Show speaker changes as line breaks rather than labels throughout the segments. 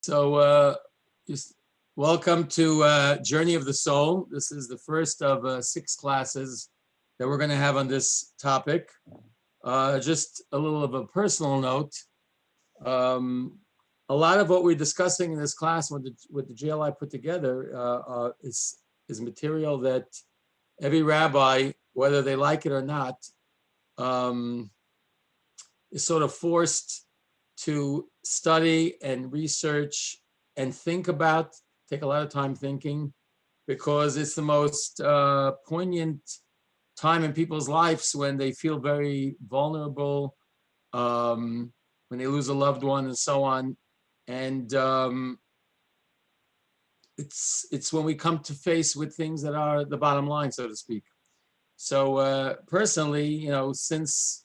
So, welcome to Journey of the Soul. This is the first of 6 classes that we're going to have on this topic. Just a little of a personal note. A lot of what we're discussing in this class with the JLI put together is material that every rabbi, whether they like it or not, is sort of forced to study and research and think about, take a lot of time thinking, because it's the most poignant time in people's lives when they feel very vulnerable, when they lose a loved one and so on. And it's when we come to face with things that are the bottom line, so to speak. So personally, since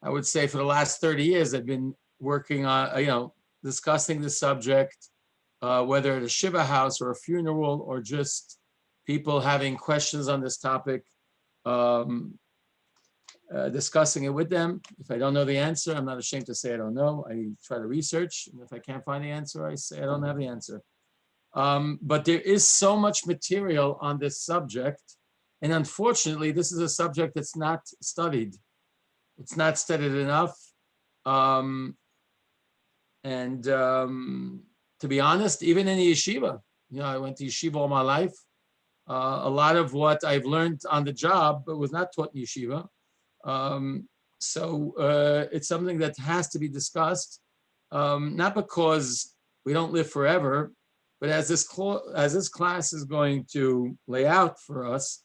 I would say for the last 30 years, I've been working on, discussing the subject, whether at a Shiva house or a funeral or just people having questions on this topic, discussing it with them. If I don't know the answer, I'm not ashamed to say I don't know. I try to research, and if I can't find the answer, I say I don't have the answer. But there is so much material on this subject, and unfortunately, this is a subject that's not studied. It's not studied enough. To be honest, even in the yeshiva, I went to yeshiva all my life. A lot of what I've learned on the job, but was not taught in yeshiva. So it's something that has to be discussed, not because we don't live forever, but as this class is going to lay out for us,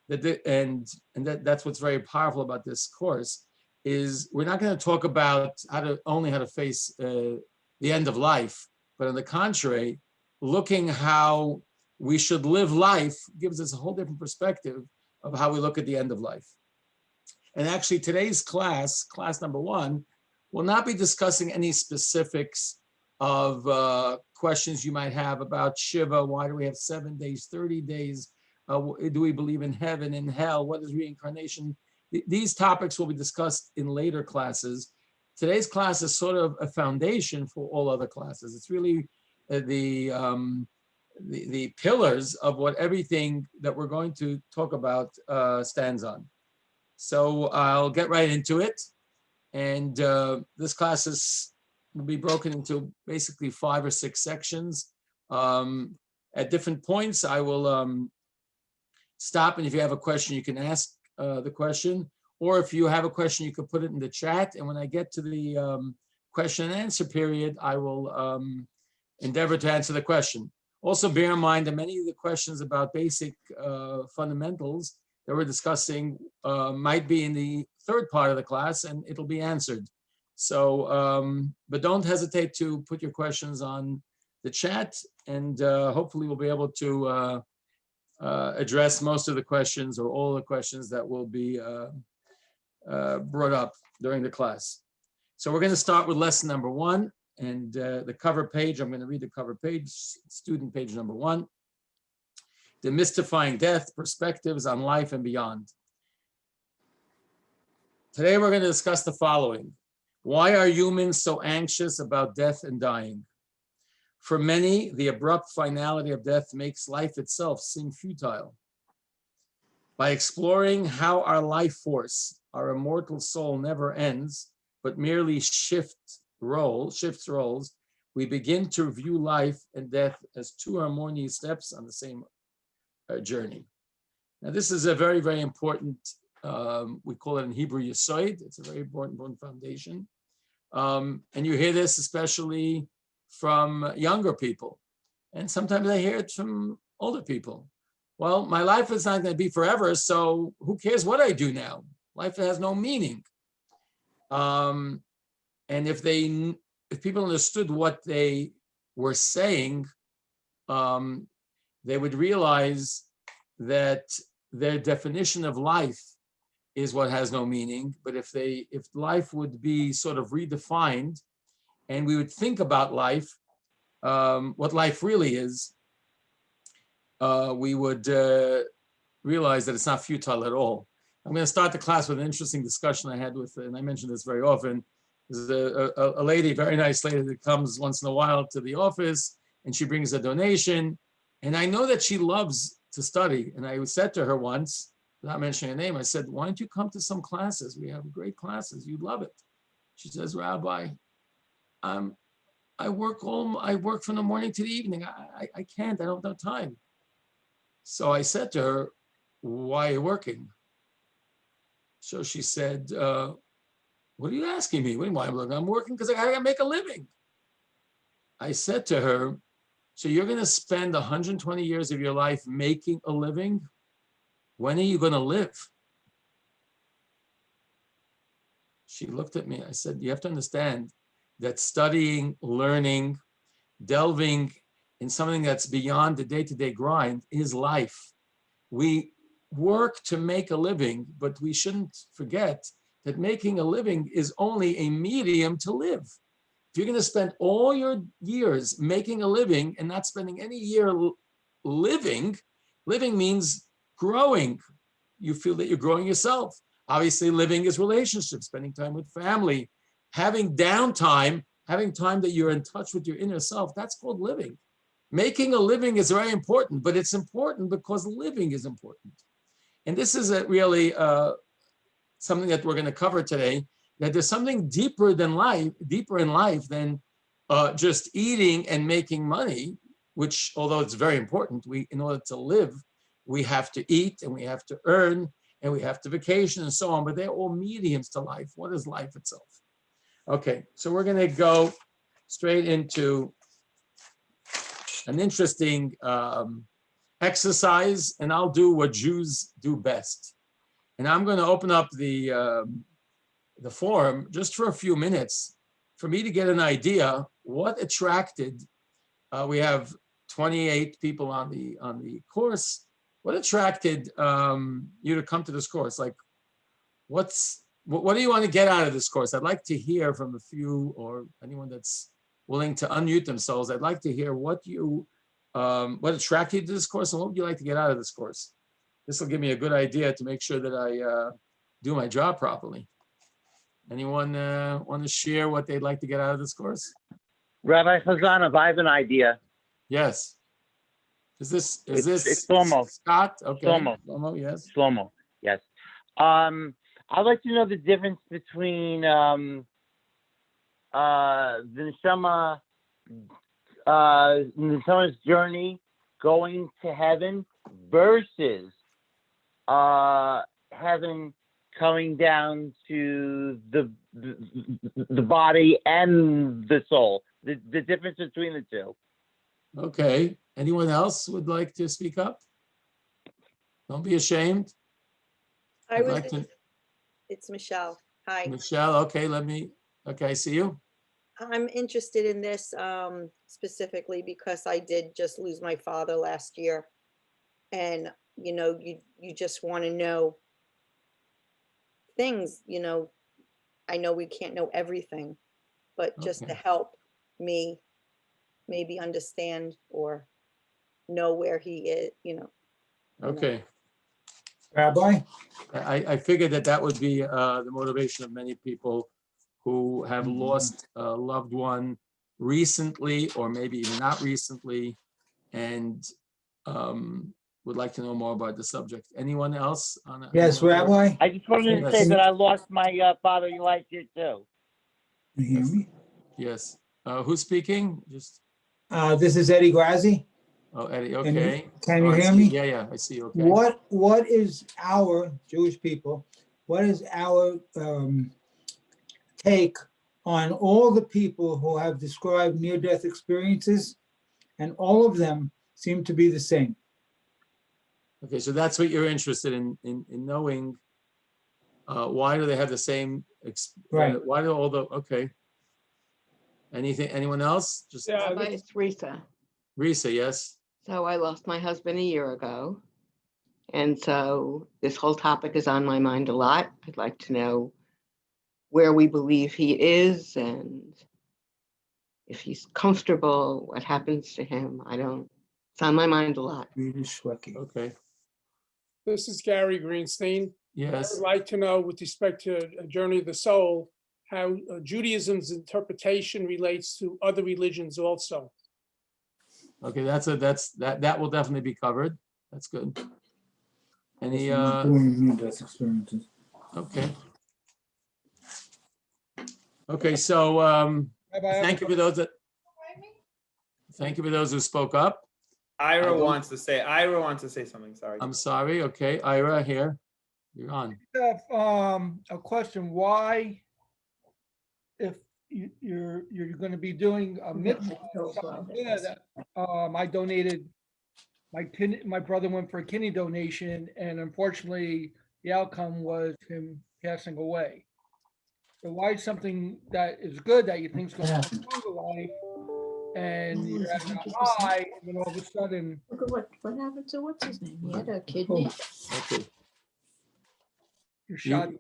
that's what's very powerful about this course, is we're not going to talk about how to face the end of life, but on the contrary, looking how we should live life gives us a whole different perspective of how we look at the end of life. And actually today's class number 1, will not be discussing any specifics of questions you might have about Shiva. Why do we have 7 days, 30 days? Do we believe in heaven and hell? What is reincarnation? These topics will be discussed in later classes. Today's class is sort of a foundation for all other classes. It's really the pillars of what everything that we're going to talk about stands on. So I'll get right into it. And this class will be broken into basically 5 or 6 sections. At different points, I will stop, and if you have a question, you can ask the question, or if you have a question, you can put it in the chat. And when I get to the question and answer period, I will endeavor to answer the question. Also bear in mind that many of the questions about basic fundamentals that we're discussing might be in the third part of the class, and it'll be answered. So, but don't hesitate to put your questions on the chat, and hopefully we'll be able to address most of the questions or all the questions that will be brought up during the class. So we're going to start with lesson number 1, and the cover page. I'm going to read the cover page, student page number 1. Demystifying Death, Perspectives on Life and Beyond. Today we're going to discuss the following. Why are humans so anxious about death and dying? For many, the abrupt finality of death makes life itself seem futile. By exploring how our life force, our immortal soul, never ends, but merely shifts roles, we begin to view life and death as 2 harmonious steps on the same journey. Now, this is a very, very important, we call it in Hebrew Yesod. It's a very important foundation. And you hear this especially from younger people. And sometimes I hear it from older people. Well, my life is not going to be forever, so who cares what I do now? Life has no meaning. And if people understood what they were saying, they would realize that their definition of life is what has no meaning. But if life would be sort of redefined, and we would think about life, what life really is, we would realize that it's not futile at all. I'm going to start the class with an interesting discussion I had with, and I mention this very often, There's a lady, very nice lady that comes once in a while to the office and she brings a donation. And I know that she loves to study. And I said to her once, without mentioning her name, I said, why don't you come to some classes? We have great classes. You'd love it. She says, Rabbi, I work from the morning to the evening. I can't, I don't have time. So I said to her, why are you working? So she said, what are you asking me? What do you want? I'm working because I gotta make a living. I said to her, so you're gonna spend 120 years of your life making a living? When are you gonna live? She looked at me. I said, you have to understand that studying, learning, delving in something that's beyond the day-to-day grind is life. We work to make a living, but we shouldn't forget that making a living is only a medium to live. If you're going to spend all your years making a living and not spending any year living, living means growing. You feel that you're growing yourself. Obviously, living is relationships, spending time with family, having downtime, having time that you're in touch with your inner self. That's called living. Making a living is very important, but it's important because living is important. And this is really something that we're going to cover today, that there's something deeper in life than just eating and making money, which, although it's very important, in order to live, we have to eat and we have to earn and we have to vacation and so on, but they're all mediums to life. What is life itself? Okay, so we're going to go straight into an interesting exercise, and I'll do what Jews do best. And I'm going to open up the forum just for a few minutes for me to get an idea what attracted. We have 28 people on the course. What attracted you to come to this course? Like, what do you want to get out of this course? I'd like to hear from a few, or anyone that's willing to unmute themselves. I'd like to hear what attracted you to this course and what would you like to get out of this course? This will give me a good idea to make sure that I do my job properly. Anyone want to share what they'd like to get out of this course?
Rabbi Chazanov, I have an idea.
Yes. Is this
It's Shlomo.
Scott? Okay.
Shlomo.
Yes.
Shlomo, yes. I'd like to know the difference between the neshama's journey going to heaven versus heaven coming down to the body and the soul. The difference between the two.
Okay. Anyone else would like to speak up? Don't be ashamed.
It's Michelle. Hi.
Michelle, okay, I see you.
I'm interested in this specifically because I did just lose my father last year. And, you just want to know things, I know we can't know everything, but just to help me maybe understand or know where he is,
Okay.
Rabbi?
I figured that would be the motivation of many people who have lost a loved one recently, or maybe even not recently, and would like to know more about the subject. Anyone else?
Yes, Rabbi?
I just wanted to say that I lost my father last year too.
Can you hear me?
Yes. Who's speaking?
This is Eddie Grazzi.
Oh, Eddie, okay.
Can you
I
hear
see.
me?
Yeah, I see, okay.
What is our Jewish people, what is our take on all the people who have described near-death experiences, and all of them seem to be the same?
Okay, so that's what you're interested in knowing. Why do they have the same?
Right.
Why do all the, okay. Anyone else?
Rabbi, it's Risa.
Risa, yes.
So I lost my husband a year ago. And so this whole topic is on my mind a lot. I'd like to know where we believe he is and if he's comfortable, what happens to him. It's on my mind a lot.
Okay,
This is Gary Greenstein. I
yes.
would like to know, with respect to a journey of the soul, how Judaism's interpretation relates to other religions also.
Okay, that will definitely be covered. That's good. Any
Doing near-death experiences.
okay. Okay, so thank you for those who spoke up.
Ira wants to say something. Sorry.
I'm sorry. Okay, Ira, here. You're on.
I have a question. Why, if you're going to be doing a mitzvah, I donated my brother went for a kidney donation, and unfortunately, the outcome was him passing away. So why something that is good that you think is going to have a longer life, and you're at a high, and then all of a sudden,
Look at what happened to what's his name? He had a kidney.
Okay.
you're shot down.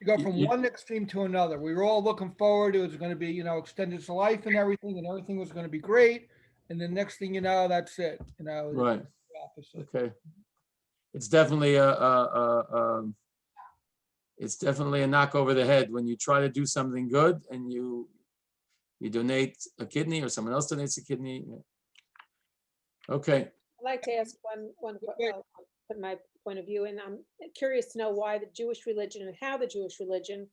You go from one extreme to another. We were all looking forward. It was going to be, extended to life and everything was going to be great. And the next thing you know, that's it.
Right.
The opposite.
Okay. It's definitely a knock over the head when you try to do something good and you donate a kidney or someone else donates a kidney. Okay.
I'd like to ask put my point of view, and I'm curious to know why the Jewish religion and how the Jewish religion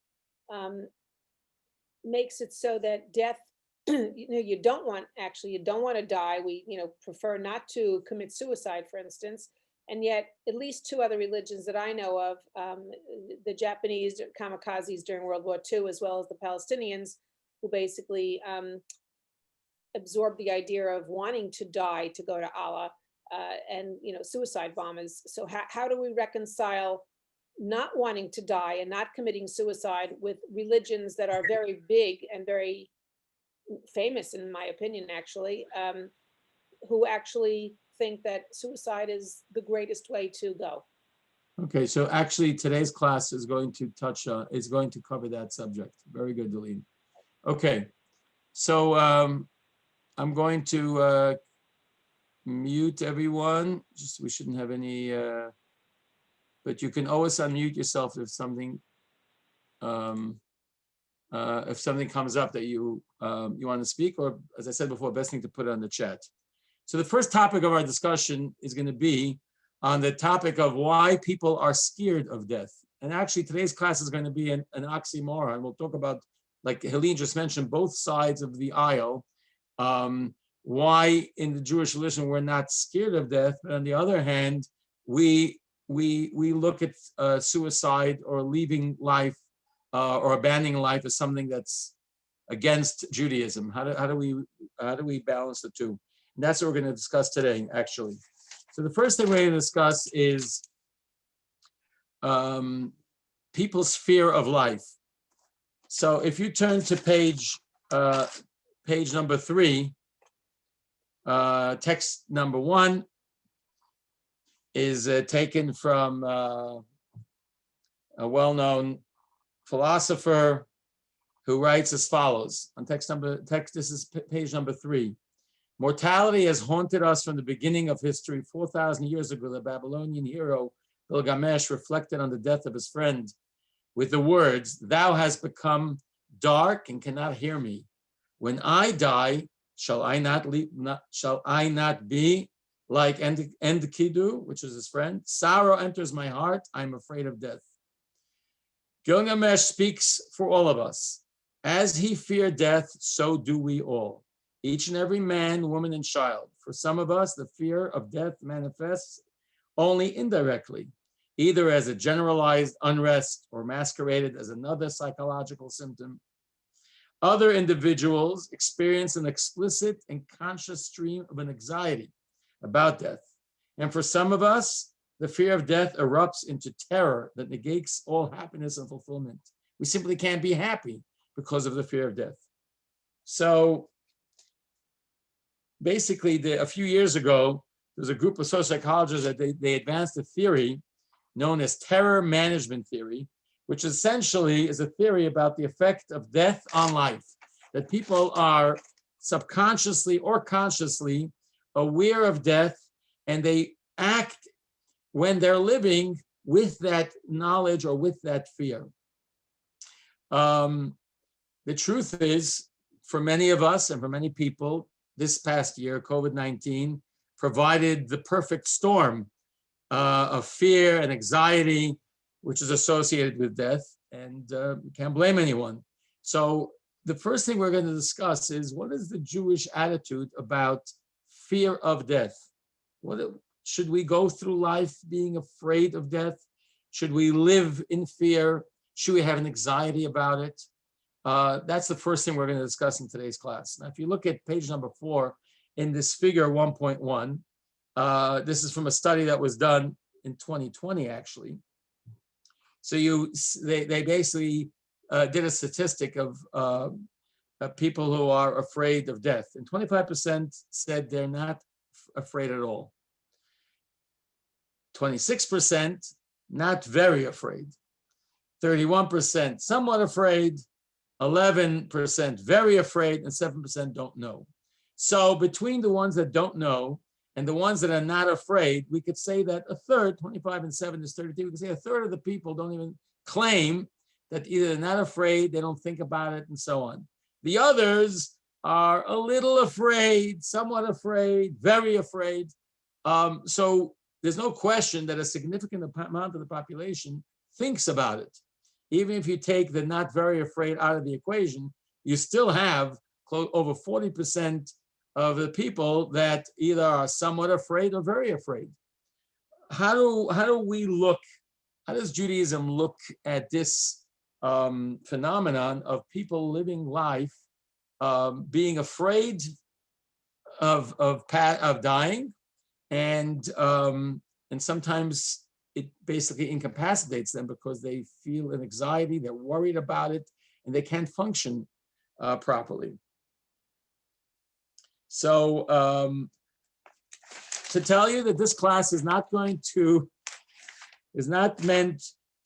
makes it so that death, you don't want to die. We, prefer not to commit suicide, for instance. And yet, at least two other religions that I know of, the Japanese kamikazes during World War II, as well as the Palestinians, who basically absorbed the idea of wanting to die to go to Allah, and suicide bombers. So how do we reconcile not wanting to die and not committing suicide with religions that are very big and very famous, in my opinion, actually, who actually think that suicide is the greatest way to go?
Okay, so actually today's class is going to cover that subject. Very good, Delene. Okay, so I'm going to mute everyone. Just we shouldn't have any, but you can always unmute yourself if something comes up that you want to speak, or as I said before, best thing to put it on the chat. So the first topic of our discussion is going to be on the topic of why people are scared of death. And actually today's class is going to be an oxymoron. We'll talk about, like Helene just mentioned, both sides of the aisle. Why in the Jewish religion we're not scared of death, but on the other hand, we look at suicide or leaving life or abandoning life as something that's against Judaism. How do we balance the two? And that's what we're going to discuss today, actually. So the first thing we're going to discuss is people's fear of life. So if you turn to page number 3, text number 1 is taken from a well-known philosopher who writes as follows on this is page number 3. Mortality has haunted us from the beginning of history. 4,000 years ago, the Babylonian hero Gilgamesh reflected on the death of his friend with the words, "Thou hast become dark and cannot hear me. When I die, shall I not be like Enkidu," which is his friend. "Sorrow enters my heart. I'm afraid of death." Gilgamesh speaks for all of us. As he feared death, so do we all. Each and every man, woman, and child. For some of us, the fear of death manifests only indirectly, either as a generalized unrest or masqueraded as another psychological symptom. Other individuals experience an explicit and conscious stream of an anxiety about death. And for some of us, the fear of death erupts into terror that negates all happiness and fulfillment. We simply can't be happy because of the fear of death. So basically, a few years ago, there was a group of sociologists that they advanced a theory known as terror management theory, which essentially is a theory about the effect of death on life, that people are subconsciously or consciously aware of death, and they act when they're living with that knowledge or with that fear. The truth is, for many of us and for many people, this past year, COVID-19 provided the perfect storm of fear and anxiety, which is associated with death, and we can't blame anyone. So the first thing we're going to discuss is, what is the Jewish attitude about fear of death? Should we go through life being afraid of death? Should we live in fear? Should we have an anxiety about it? That's the first thing we're going to discuss in today's class. Now, if you look at page number 4 in this figure 1.1, this is from a study that was done in 2020, actually. So they basically did a statistic of people who are afraid of death, and 25% said they're not afraid at all. 26% not very afraid. 31% somewhat afraid. 11% very afraid, and 7% don't know. So between the ones that don't know and the ones that are not afraid, we could say that a third, 25 and 7 is 32, we could say a third of the people don't even claim that either they're not afraid, they don't think about it, and so on. The others are a little afraid, somewhat afraid, very afraid. So there's no question that a significant amount of the population thinks about it. Even if you take the not very afraid out of the equation, you still have over 40% of the people that either are somewhat afraid or very afraid. How do we look, how does Judaism look at this phenomenon of people living life being afraid of dying, and sometimes it basically incapacitates them because they feel an anxiety, they're worried about it, and they can't function properly. So to tell you that this class is not meant to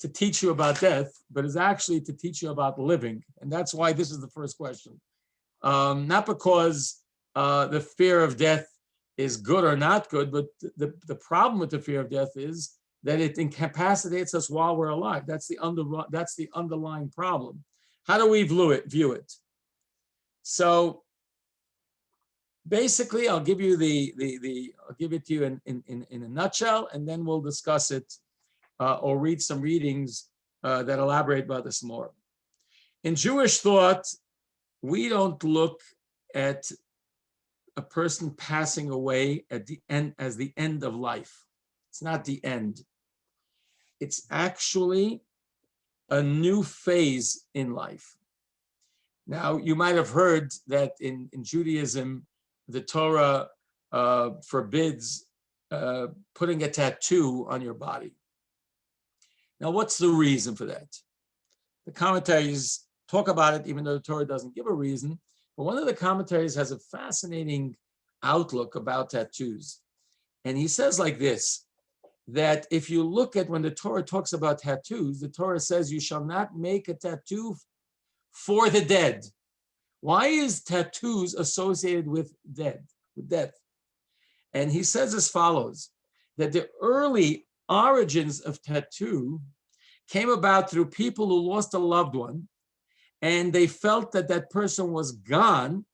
teach you about death, but is actually to teach you about living. And that's why this is the first question. Not because the fear of death is good or not good, but the problem with the fear of death is that it incapacitates us while we're alive. That's the underlying problem. How do we view it? So basically, I'll give you I'll give it to you in a nutshell, and then we'll discuss it or read some readings that elaborate about this more. In Jewish thought, we don't look at a person passing away at the end as the end of life. It's not the end. It's actually a new phase in life. Now, you might have heard that in Judaism, the Torah forbids putting a tattoo on your body. Now, what's the reason for that? The commentaries talk about it, even though the Torah doesn't give a reason. But one of the commentaries has a fascinating outlook about tattoos. And he says like this, that if you look at when the Torah talks about tattoos, the Torah says you shall not make a tattoo for the dead. Why is tattoos associated with death? And he says as follows, that the early origins of tattoo came about through people who lost a loved one, and they felt that that person was gone.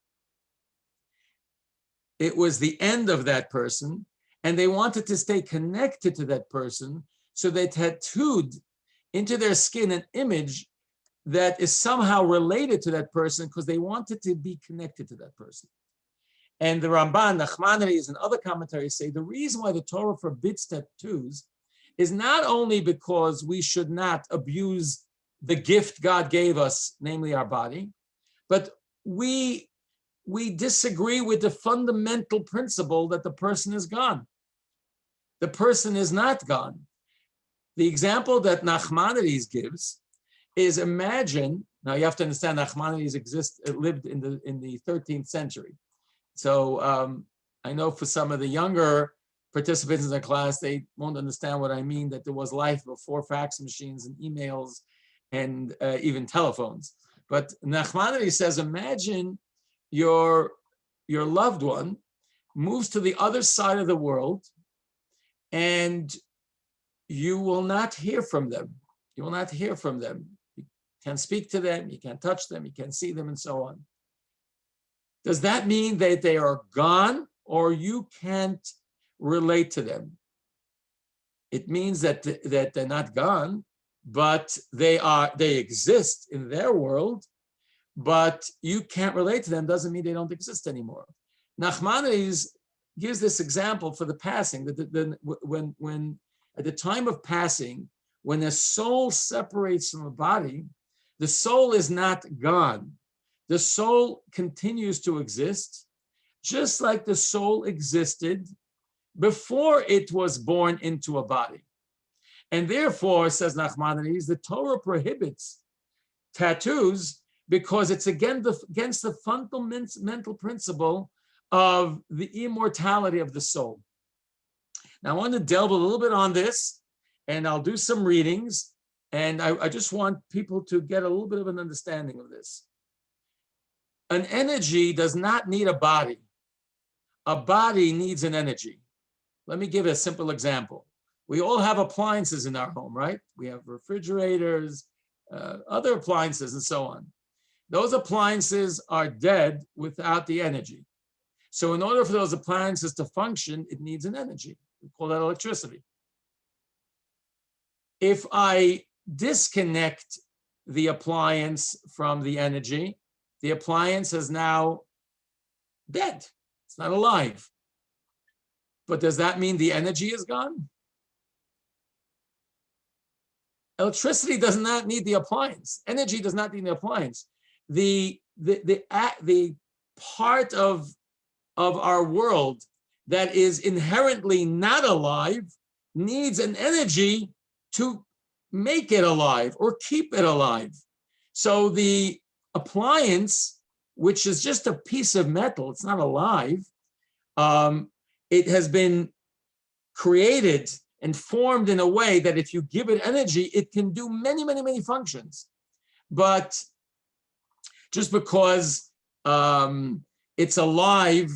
It was the end of that person, and they wanted to stay connected to that person, so they tattooed into their skin an image that is somehow related to that person because they wanted to be connected to that person. And the Ramban, Nachmanides, and other commentaries say the reason why the Torah forbids tattoos is not only because we should not abuse the gift God gave us, namely our body, but we disagree with the fundamental principle that the person is gone. The person is not gone. The example that Nachmanides gives is, imagine, now you have to understand Nachmanides lived in the 13th century. So I know for some of the younger participants in the class, they won't understand what I mean, that there was life before fax machines and emails and even telephones. But Nachmanides says, imagine your loved one moves to the other side of the world and you will not hear from them. You will not hear from them. can't speak to them, you can't touch them, you can't see them, and so on. Does that mean that they are gone or you can't relate to them? It means that they're not gone, but they exist in their world, but you can't relate to them. Doesn't mean they don't exist anymore. Nachmanides gives this example for the passing, that when at the time of passing, when a soul separates from a body, the soul is not gone. The soul continues to exist, just like the soul existed before it was born into a body. And therefore, says Nachmanides, the Torah prohibits tattoos because it's against the fundamental principle of the immortality of the soul. Now, I want to delve a little bit on this, and I'll do some readings, and I just want people to get a little bit of an understanding of this. An energy does not need a body. A body needs an energy. Let me give a simple example. We all have appliances in our home, right? We have refrigerators, other appliances, and so on. Those appliances are dead without the energy. So in order for those appliances to function, it needs an energy. We call that electricity. If I disconnect the appliance from the energy, the appliance is now dead. It's not alive. But does that mean the energy is gone? Electricity does not need the appliance. Energy does not need the appliance. The part of our world that is inherently not alive needs an energy to make it alive or keep it alive. So the appliance, which is just a piece of metal, it's not alive, it has been created and formed in a way that if you give it energy, it can do many, many, many functions. But just because it's alive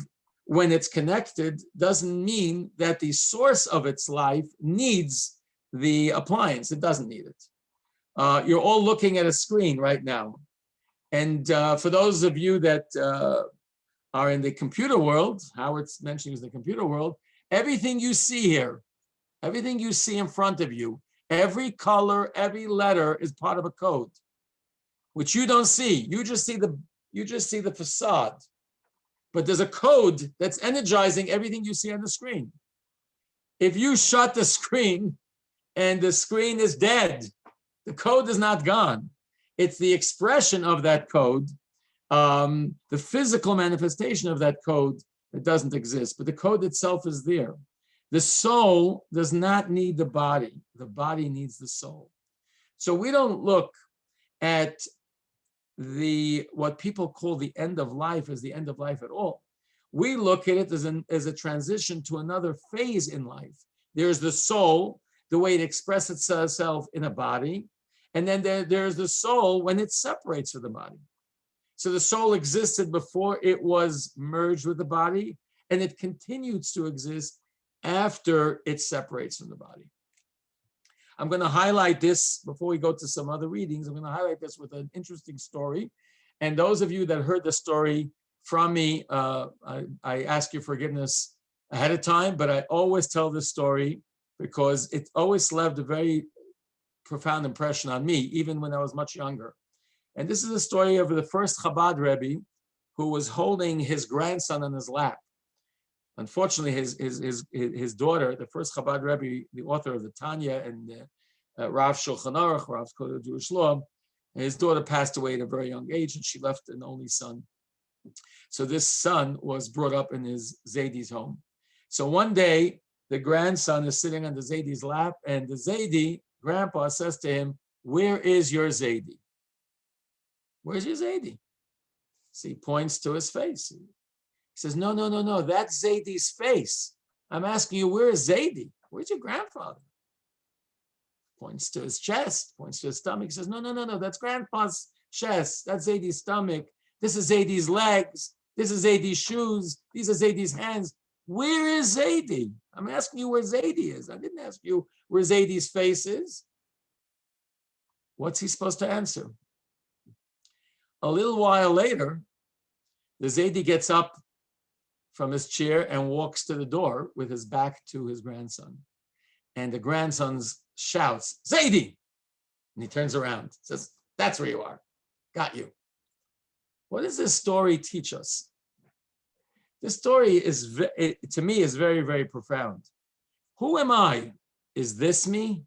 when it's connected doesn't mean that the source of its life needs the appliance. It doesn't need it. You're all looking at a screen right now. And for those of you that are in the computer world, Howard's mentioning is the computer world, everything you see here, everything you see in front of you, every color, every letter is part of a code, which you don't see. You just see the facade. But there's a code that's energizing everything you see on the screen. If you shut the screen and the screen is dead, the code is not gone. It's the expression of that code, the physical manifestation of that code that doesn't exist, but the code itself is there. The soul does not need the body. The body needs the soul. So we don't look at what people call the end of life as the end of life at all. We look at it as a transition to another phase in life. There's the soul, the way it expresses itself in a body, and then there's the soul when it separates from the body. So the soul existed before it was merged with the body, and it continues to exist after it separates from the body. I'm going to highlight this before we go to some other readings. I'm going to highlight this with an interesting story. And those of you that heard the story from me, I ask your forgiveness ahead of time, but I always tell this story because it always left a very profound impression on me, even when I was much younger. And this is a story of the first Chabad Rebbe who was holding his grandson on his lap. Unfortunately, his daughter, the first Chabad Rebbe, the author of the Tanya and Rav Shulchan Aruch, Rav's Code of Jewish Law, his daughter passed away at a very young age, and she left an only son. So this son was brought up in his Zaydi's home. So one day, the grandson is sitting on the Zaydi's lap, and the Zaydi, grandpa, says to him, "Where is your Zaydi? Where's your Zaydi?" So he points to his face. He says, no, that's Zaydi's face. I'm asking you, where is Zaydi? Where's your grandfather? Points to his chest, points to his stomach. He says, no, that's grandpa's chest. That's Zaydi's stomach. This is Zaydi's legs. This is Zaydi's shoes. These are Zaydi's hands. Where is Zaydi? I'm asking you where Zaydi is. I didn't ask you where Zaydi's face is. What's he supposed to answer? A little while later, the Zaidi gets up from his chair and walks to the door with his back to his grandson. And the grandson shouts, Zaidi! And he turns around, says, that's where you are. Got you. What does this story teach us? This story is, to me, is very, very profound. Who am I? Is this me?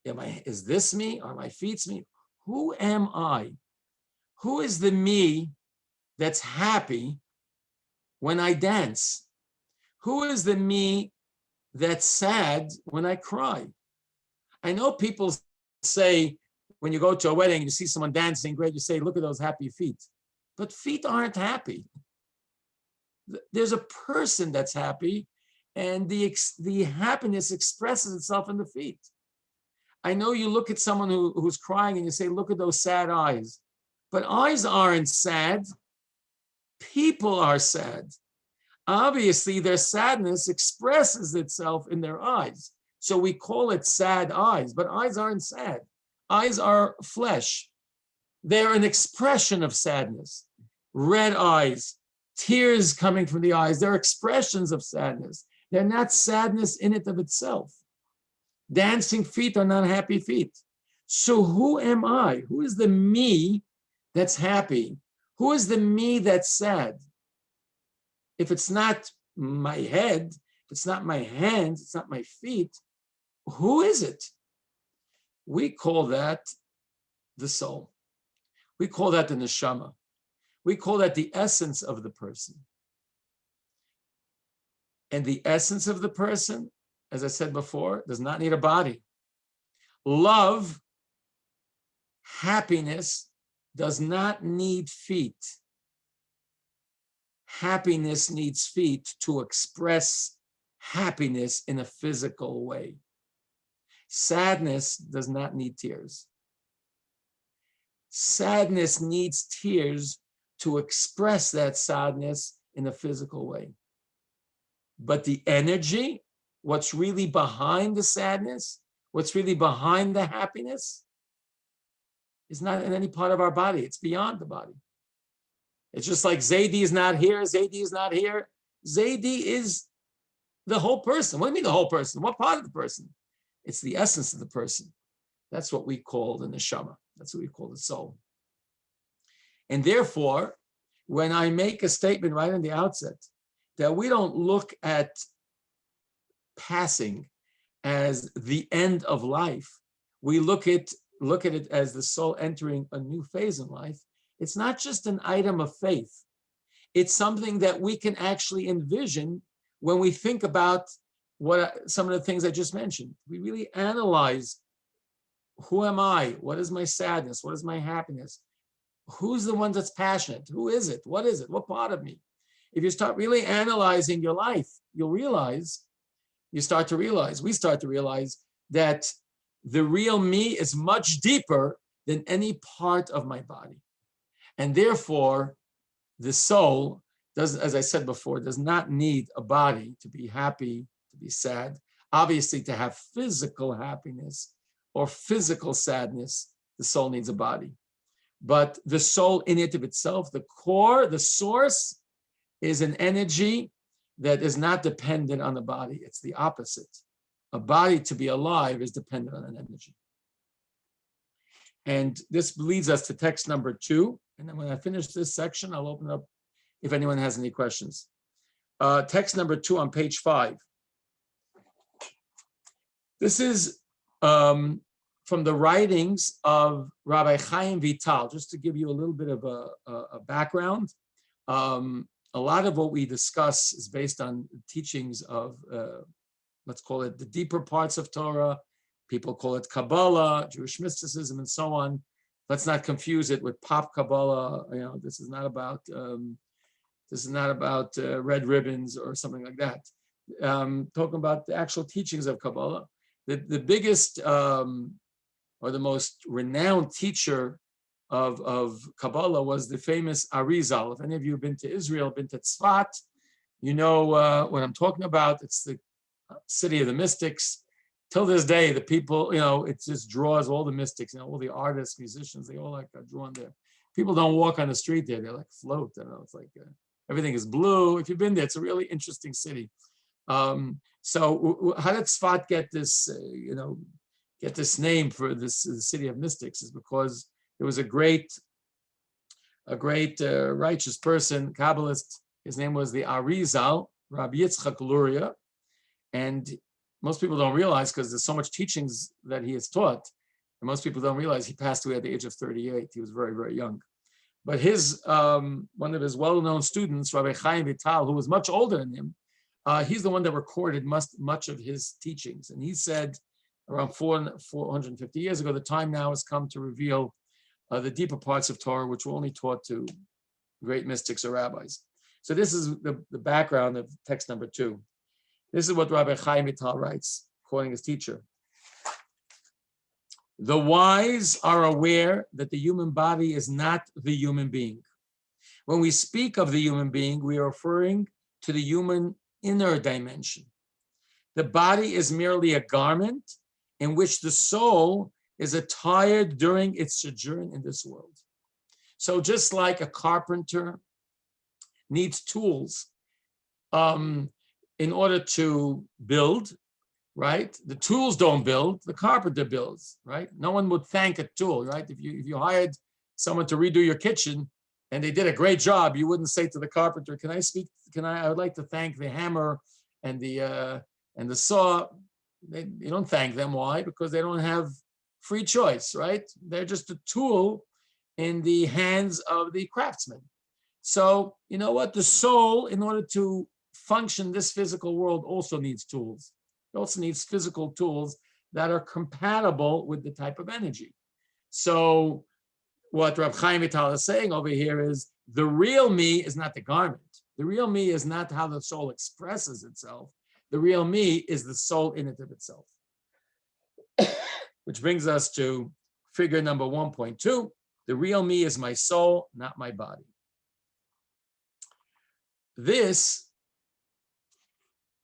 Is this me? Are my feet me? Who am I? Who is the me that's happy when I dance? Who is the me that's sad when I cry? I know people say, when you go to a wedding, you see someone dancing, great, you say, look at those happy feet. But feet aren't happy. There's a person that's happy, and the happiness expresses itself in the feet. I know you look at someone who's crying and you say, look at those sad eyes. But eyes aren't sad. People are sad. Obviously, their sadness expresses itself in their eyes. So we call it sad eyes, but eyes aren't sad. Eyes are flesh. They're an expression of sadness. Red eyes, tears coming from the eyes, they're expressions of sadness. They're not sadness in and of itself. Dancing feet are not happy feet. So who am I? Who is the me that's happy? Who is the me that's sad? If it's not my head, if it's not my hands, it's not my feet, who is it? We call that the soul. We call that the neshama. We call that the essence of the person. And the essence of the person, as I said before, does not need a body. Love, happiness, does not need feet. Happiness needs feet to express happiness in a physical way. Sadness does not need tears. Sadness needs tears to express that sadness in a physical way. But the energy, what's really behind the sadness, what's really behind the happiness, is not in any part of our body. It's beyond the body. It's just like Zaidi is not here, Zaidi is not here. Zaidi is the whole person. What do you mean the whole person? What part of the person? It's the essence of the person. That's what we call the neshama. That's what we call the soul. And therefore, when I make a statement right in the outset that we don't look at passing as the end of life, we look at it as the soul entering a new phase in life. It's not just an item of faith. It's something that we can actually envision when we think about some of the things I just mentioned. We really analyze, who am I? What is my sadness? What is my happiness? Who's the one that's passionate? Who is it? What is it? What part of me? If you start really analyzing your life, we start to realize that the real me is much deeper than any part of my body. And therefore, the soul does, as I said before, does not need a body to be happy, to be sad. Obviously, to have physical happiness or physical sadness, the soul needs a body. But the soul in it of itself, the core, the source, is an energy that is not dependent on the body. It's the opposite. A body to be alive is dependent on an energy. And this leads us to text number 2. And then when I finish this section, I'll open up if anyone has any questions. Text number 2 on page 5. This is from the writings of Rabbi Chaim Vital, just to give you a little bit of a background. A lot of what we discuss is based on teachings of, let's call it the deeper parts of Torah. People call it Kabbalah, Jewish mysticism, and so on. Let's not confuse it with pop Kabbalah. This is not about red ribbons or something like that. Talking about the actual teachings of Kabbalah. The biggest or the most renowned teacher of Kabbalah was the famous Arizal. If any of you have been to Israel, been to Tzfat, you know what I'm talking about. It's the city of the mystics. till this day, the people, it just draws all the mystics, all the artists, musicians, they all like are drawn there. People don't walk on the street there; they like float. It's like everything is blue. If you've been there, it's a really interesting city. So how did Tzfat get this, get this name for this city of mystics? Is because there was a great righteous person, Kabbalist. His name was the Arizal, Rabbi Yitzchak Luria, and most people don't realize, because there's so much teachings that he has taught, and most people don't realize he passed away at the age of 38. He was very, very young. But his one of his well-known students, Rabbi Chaim Vital, who was much older than him, he's the one that recorded much of his teachings. And he said around 450 years ago, the time now has come to reveal the deeper parts of Torah, which were only taught to great mystics or rabbis. So this is the background of text number 2. This is what Rabbi Chaim Vital writes, quoting his teacher. The wise are aware that the human body is not the human being. When we speak of the human being, we are referring to the human inner dimension. The body is merely a garment in which the soul is attired during its sojourn in this world. So just like a carpenter needs tools in order to build, right? The tools don't build, the carpenter builds, right? No one would thank a tool, right? If you hired someone to redo your kitchen and they did a great job, you wouldn't say to the carpenter, I would like to thank the hammer and the saw. You don't thank them. Why? Because they don't have free choice, right? They're just a tool in the hands of the craftsman. So you know what? The soul, in order to function this physical world, also needs tools. It also needs physical tools that are compatible with the type of energy. So what Rab Chaim Vital is saying over here is the real me is not the garment. The real me is not how the soul expresses itself. The real me is the soul in and of itself. Which brings us to figure number 1.2. The real me is my soul, not my body. This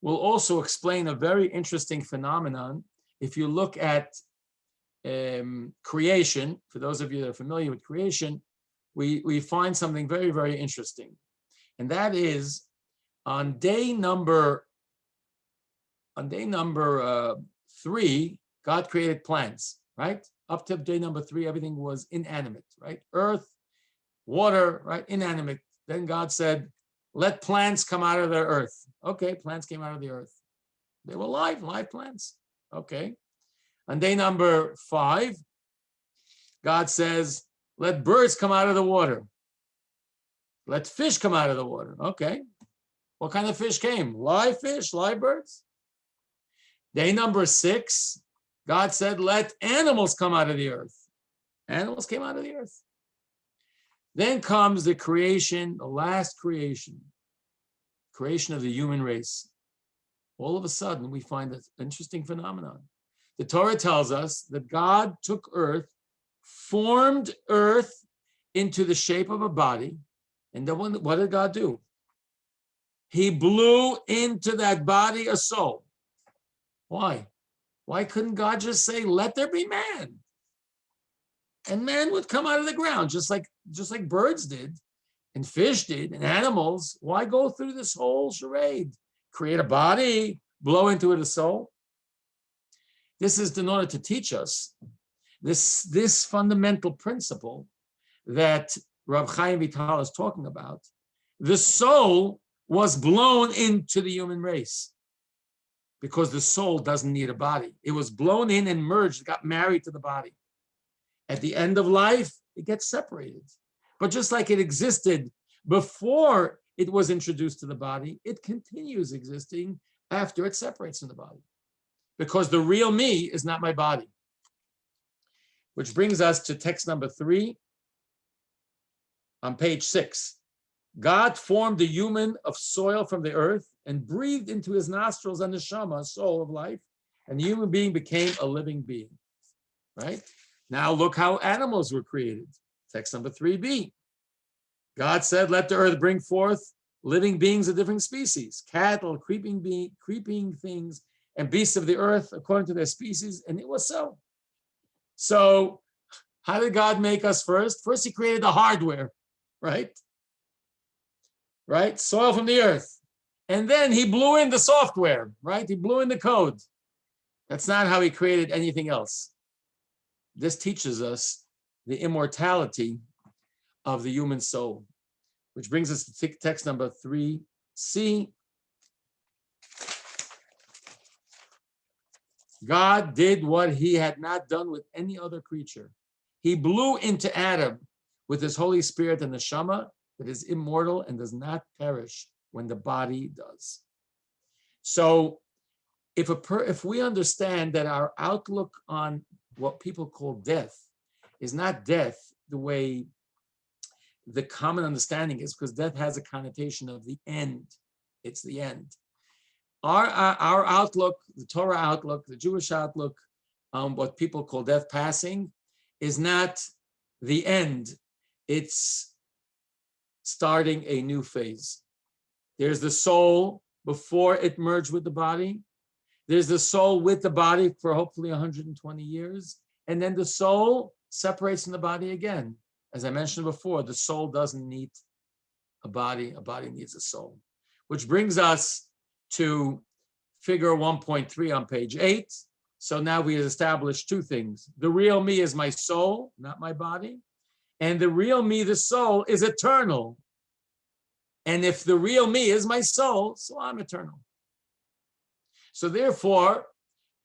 will also explain a very interesting phenomenon. If you look at creation, for those of you that are familiar with creation, we find something very, very interesting. And that is on day number 3, God created plants, right? Up to day number 3, everything was inanimate, right? Earth, water, right? Inanimate. Then God said, let plants come out of the earth. Okay, plants came out of the earth. They were live plants. Okay. On day number 5, God says, let birds come out of the water. Let fish come out of the water. Okay. What kind of fish came? Live fish, live birds. Day number 6, God said, let animals come out of the earth. Animals came out of the earth. Then comes the creation, the last creation of the human race. All of a sudden, we find an interesting phenomenon. The Torah tells us that God took earth, formed earth into the shape of a body, and then what did God do? He blew into that body a soul. Why? Why couldn't God just say, let there be man? And man would come out of the ground, just like birds did, and fish did, and animals. Why go through this whole charade? Create a body, blow into it a soul. This is in order to teach us this fundamental principle that Rav Chaim Vital is talking about. The soul was blown into the human race because the soul doesn't need a body. It was blown in and merged, got married to the body. At the end of life, it gets separated. But just like it existed before it was introduced to the body, it continues existing after it separates from the body. Because the real me is not my body. Which brings us to text number 3 on page 6. God formed the human of soil from the earth and breathed into his nostrils a neshama, soul of life, and the human being became a living being. Right? Now look how animals were created. Text number 3b. God said, let the earth bring forth living beings of different species, cattle, creeping things, and beasts of the earth according to their species, and it was so. So how did God make us first? First, he created the hardware, right? Right? Soil from the earth. And then he blew in the software, right? He blew in the code. That's not how he created anything else. This teaches us the immortality of the human soul, which brings us to text number 3C. God did what he had not done with any other creature. He blew into Adam with his Holy Spirit and the Neshama that is immortal and does not perish when the body does. So if we understand that our outlook on what people call death is not death the way the common understanding is, because death has a connotation of the end. It's the end. Our outlook, the Torah outlook, the Jewish outlook on what people call death passing is not the end. It's starting a new phase. There's the soul before it merged with the body. There's the soul with the body for hopefully 120 years. And then the soul separates from the body again. As I mentioned before, the soul doesn't need a body needs a soul. Which brings us to figure 1.3 on page 8. So now we have established two things. The real me is my soul, not my body. And the real me, the soul, is eternal. And if the real me is my soul, so I'm eternal. So therefore,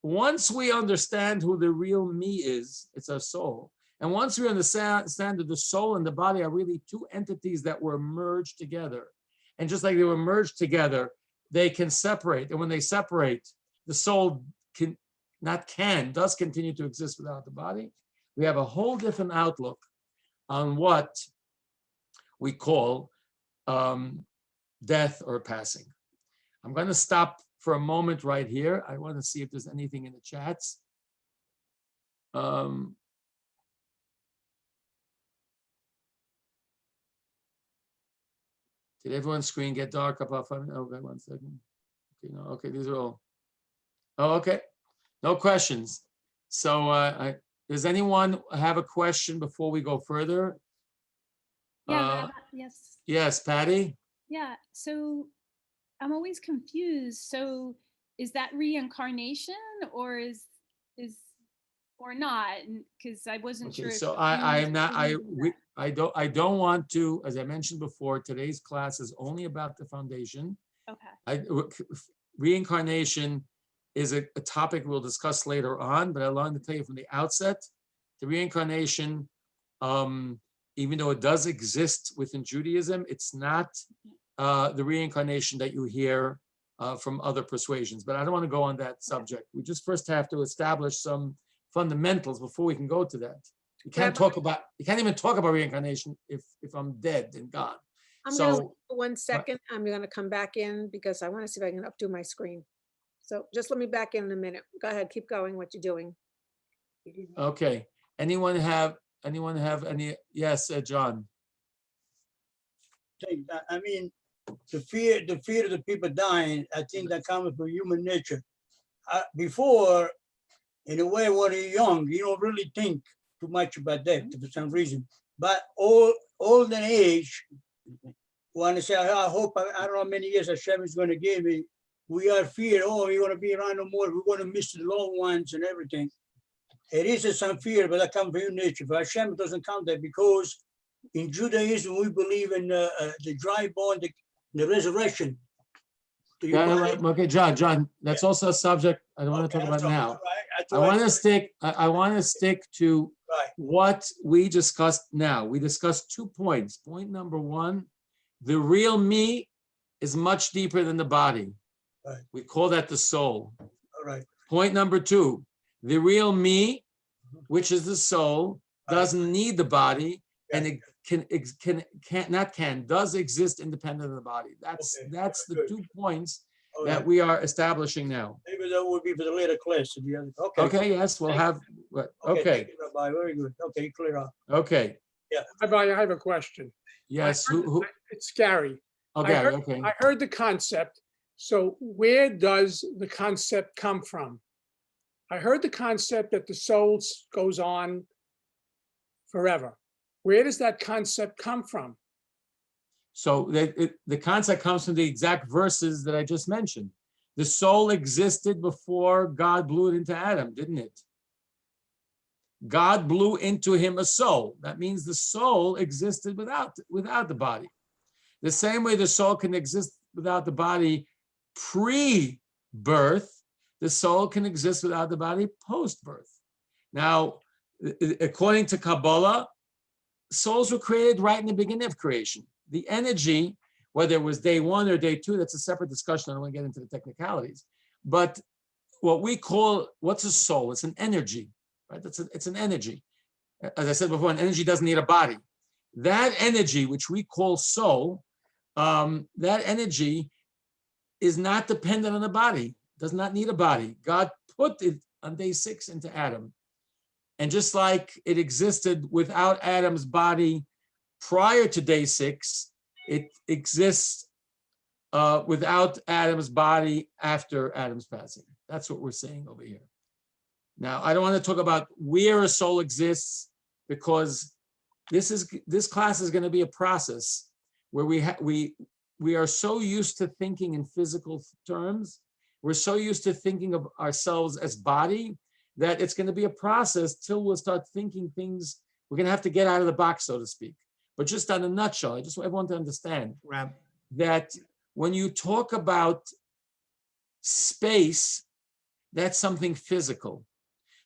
once we understand who the real me is, it's our soul. And once we understand that the soul and the body are really two entities that were merged together. And just like they were merged together, they can separate. And when they separate, the soul does continue to exist without the body. We have a whole different outlook on what we call death or passing. I'm going to stop for a moment right here. I want to see if there's anything in the chats. Did everyone's screen get dark about 5 minutes? Okay, 1 second. Okay, no, okay, these are all. Oh, okay. No questions. So does anyone have a question before we go further?
Yeah, yes.
Yes, Patty?
Yeah, so I'm always confused. So is that reincarnation or is or not? Because I wasn't
Okay,
sure.
so I don't want to, as I mentioned before, today's class is only about the foundation.
Okay.
Reincarnation is a topic we'll discuss later on, but I wanted to tell you from the outset, the reincarnation, even though it does exist within Judaism, it's not the reincarnation that you hear from other persuasions. But I don't want to go on that subject. We just first have to establish some fundamentals before we can go to that. You can't even talk about reincarnation if I'm dead and gone.
I'm going to, 1 second, I'm going to come back in because I want to see if I can updo my screen. So just let me back in a minute. Go ahead, keep going what you're doing.
Okay. Anyone have any? Yes, John.
I mean, the fear of the people dying, I think that comes from human nature. Before, in a way, when you're young, you don't really think too much about death for some reason. But old in age, when I say, I hope, I don't know how many years Hashem is going to give me, we are fear, we're going to be around no more, we're going to miss the loved ones and everything. It is some fear, but that comes from human nature. But Hashem doesn't count that because in Judaism, we believe in the dry bone, the resurrection.
Okay, John, that's also a subject I don't want to talk about now. I want to stick to what we discussed now. We discussed 2 points. Point number 1, the real me is much deeper than the body.
Right.
We call that the soul.
All right.
Point number 2, the real me, which is the soul, doesn't need the body, and it does exist independent of the body. That's the 2 points that we are establishing now.
Maybe that would be for the later class.
Okay, yes, we'll have, okay.
Thank you, Rabbi. Very good. Okay, clear up.
Okay.
Yeah.
Rabbi, I have a question.
Yes, who?
It's Gary.
Okay,
I heard the concept So where does the concept come from? I heard the concept that the soul goes on forever. Where does that concept come from?
So the concept comes from the exact verses that I just mentioned. The soul existed before God blew it into Adam, didn't it? God blew into him a soul. That means the soul existed without the body. The same way the soul can exist without the body pre-birth, the soul can exist without the body post-birth. Now, according to Kabbalah, souls were created right in the beginning of creation. The energy, whether it was day one or day two, that's a separate discussion. I don't want to get into the technicalities. But what's a soul? It's an energy, right? It's an energy. As I said before, an energy doesn't need a body. That energy, which we call soul, that energy is not dependent on a body, does not need a body. God put it on day 6 into Adam. And just like it existed without Adam's body prior to day 6, it exists without Adam's body after Adam's passing. That's what we're saying over here. Now, I don't want to talk about where a soul exists, because this class is going to be a process where we are so used to thinking in physical terms. We're so used to thinking of ourselves as body that it's going to be a process till we'll start thinking things. We're going to have to get out of the box, so to speak. But just in a nutshell, I just want everyone to understand that when you talk about space, that's something physical.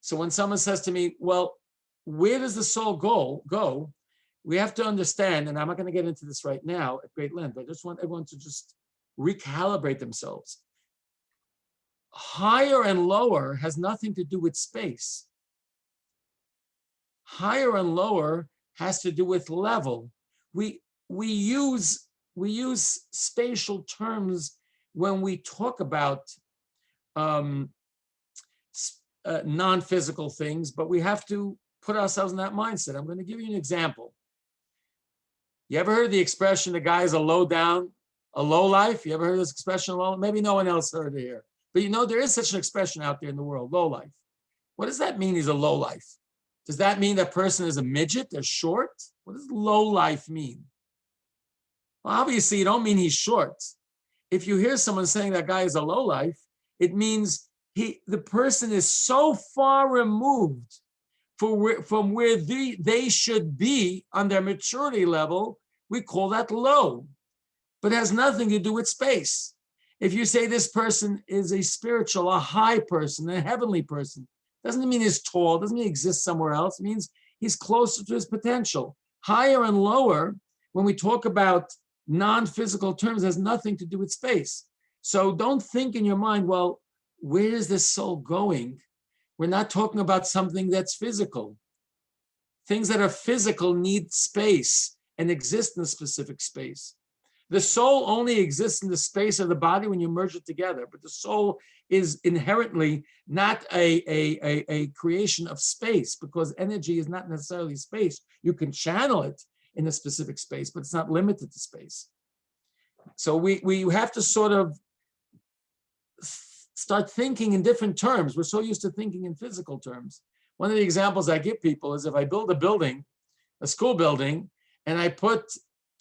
So when someone says to me, well, where does the soul go? We have to understand, and I'm not going to get into this right now at great length, but I just want everyone to just recalibrate themselves. Higher and lower has nothing to do with space. Higher and lower has to do with level. We use spatial terms when we talk about non-physical things, but we have to put ourselves in that mindset. I'm going to give you an example. You ever heard the expression, the guy is a low life? You ever heard this expression? Maybe no one else heard it here. But you know, there is such an expression out there in the world, low life. What does that mean, he's a low life? Does that mean that person is a midget, they're short? What does low life mean? Well, obviously, you don't mean he's short. If you hear someone saying that guy is a low life, it means the person is so far removed from where they should be on their maturity level, we call that low. But it has nothing to do with space. If you say this person is a spiritual, a high person, a heavenly person, doesn't mean he's tall, doesn't mean he exists somewhere else. It means he's closer to his potential. Higher and lower, when we talk about non-physical terms, has nothing to do with space. So don't think in your mind, well, where is this soul going? We're not talking about something that's physical. Things that are physical need space and exist in a specific space. The soul only exists in the space of the body when you merge it together, but the soul is inherently not a creation of space, because energy is not necessarily space. You can channel it in a specific space, but it's not limited to space. So we have to sort of start thinking in different terms. We're so used to thinking in physical terms. One of the examples I give people is if I build a school building, and I put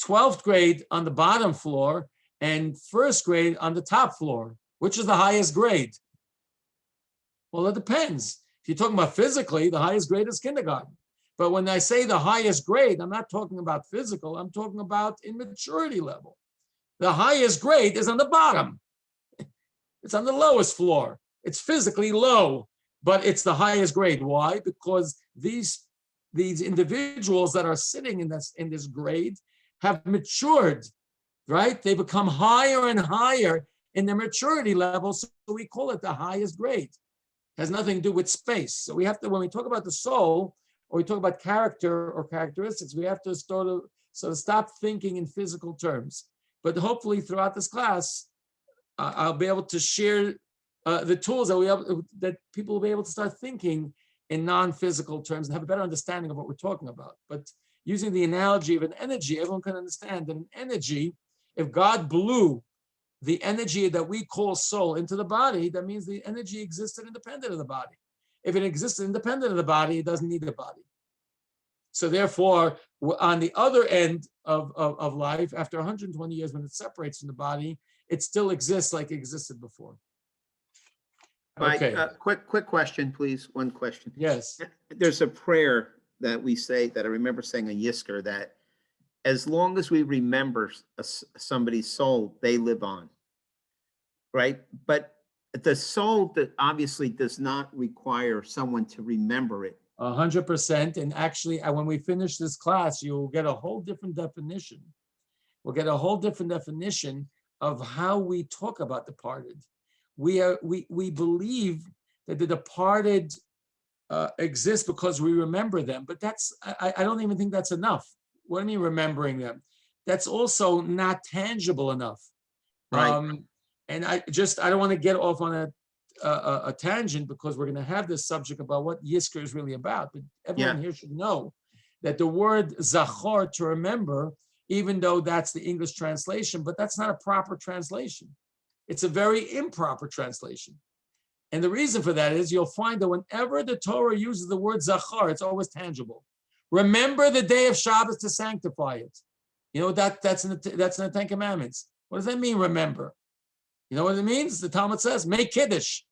12th grade on the bottom floor and first grade on the top floor, which is the highest grade? Well, it depends. If you're talking about physically, the highest grade is kindergarten. But when I say the highest grade, I'm not talking about physical, I'm talking about in maturity level. The highest grade is on the bottom. It's on the lowest floor. It's physically low, but it's the highest grade. Why? Because these individuals that are sitting in this grade have matured, right? They become higher and higher in their maturity level, so we call it the highest grade. It has nothing to do with space. So we have to, when we talk about the soul, or we talk about character or characteristics, we have to sort of stop thinking in physical terms. But hopefully throughout this class, I'll be able to share the tools that people will be able to start thinking in non-physical terms and have a better understanding of what we're talking about. But using the analogy of an energy, everyone can understand that an energy, if God blew the energy that we call soul into the body, that means the energy existed independent of the body. If it existed independent of the body, it doesn't need the body. So therefore, on the other end of life, after 120 years, when it separates from the body, it still exists like it existed before.
Right,
Okay.
quick question, please. One question.
Yes.
There's a prayer that we say, that I remember saying a Yisker, that as long as we remember somebody's soul, they live on. Right? But the soul that obviously does not require someone to remember it.
100%. And actually, when we finish this class, you'll get a whole different definition. We'll get a whole different definition of how we talk about departed. We believe that the departed exist because we remember them, but I don't even think that's enough. What do you mean remembering them? That's also not tangible enough.
Right.
And I don't want to get off on a tangent, because we're going to have this subject about what Yisker is really about. But everyone here should know that the word zachor, to remember, even though that's the English translation, but that's not a proper translation. It's a very improper translation. And the reason for that is you'll find that whenever the Torah uses the word zachar, it's always tangible. Remember the day of Shabbos to sanctify it. You know, that's in the Ten Commandments. What does that mean, remember? You know what it means? The Talmud says, make Kiddush.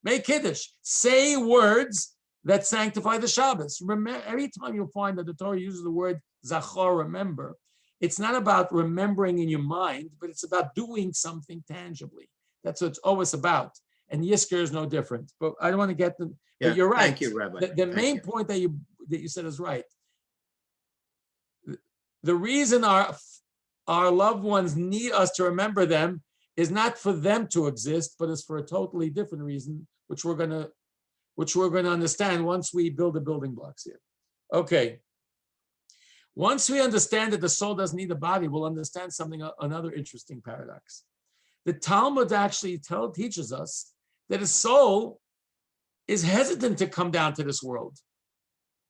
Make Kiddush. Say words that sanctify the Shabbos. Remember, every time you'll find that the Torah uses the word zachar, remember, it's not about remembering in your mind, but it's about doing something tangibly. That's what it's always about. And Yisker is no different. But I don't want to get them. But you're right.
Thank you, Rabbi.
The main point that you said is right. The reason our loved ones need us to remember them is not for them to exist, but it's for a totally different reason, which we're going to understand once we build the building blocks here. Okay. Once we understand that the soul doesn't need a body, we'll understand another interesting paradox. The Talmud actually teaches us that a soul is hesitant to come down to this world.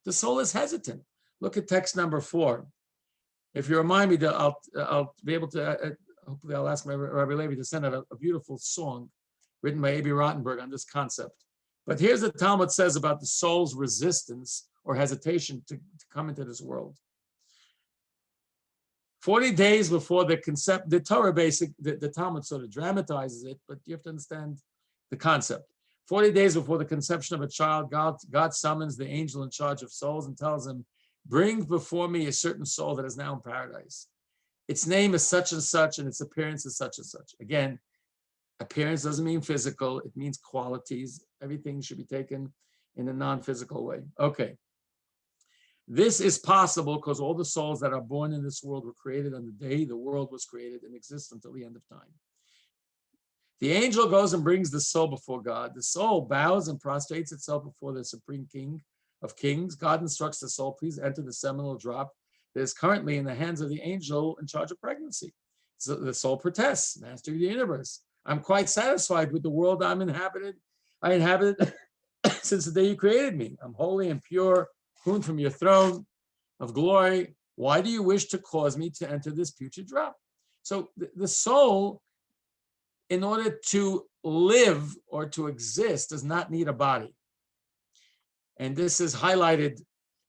The soul is hesitant. Look at text number 4. If you remind me, I'll be able to, hopefully I'll ask Rabbi Levi to send out a beautiful song written by A.B. Rottenberg on this concept. But here's what the Talmud says about the soul's resistance or hesitation to come into this world. 40 days before the concept, the Torah the Talmud sort of dramatizes it, but you have to understand the concept. 40 days before the conception of a child, God summons the angel in charge of souls and tells him, bring before me a certain soul that is now in paradise. Its name is such and such, and its appearance is such and such. Again, appearance doesn't mean physical, it means qualities. Everything should be taken in a non-physical way. Okay. This is possible because all the souls that are born in this world were created on the day the world was created and exist until the end of time. The angel goes and brings the soul before God. The soul bows and prostrates itself before the Supreme King of Kings. God instructs the soul, please enter the seminal drop that is currently in the hands of the angel in charge of pregnancy. So the soul protests, Master of the universe, I'm quite satisfied with the world I inhabited since the day you created me. I'm holy and pure, hewn from your throne of glory. Why do you wish to cause me to enter this putrid drop? So the soul, in order to live or to exist, does not need a body. And this is highlighted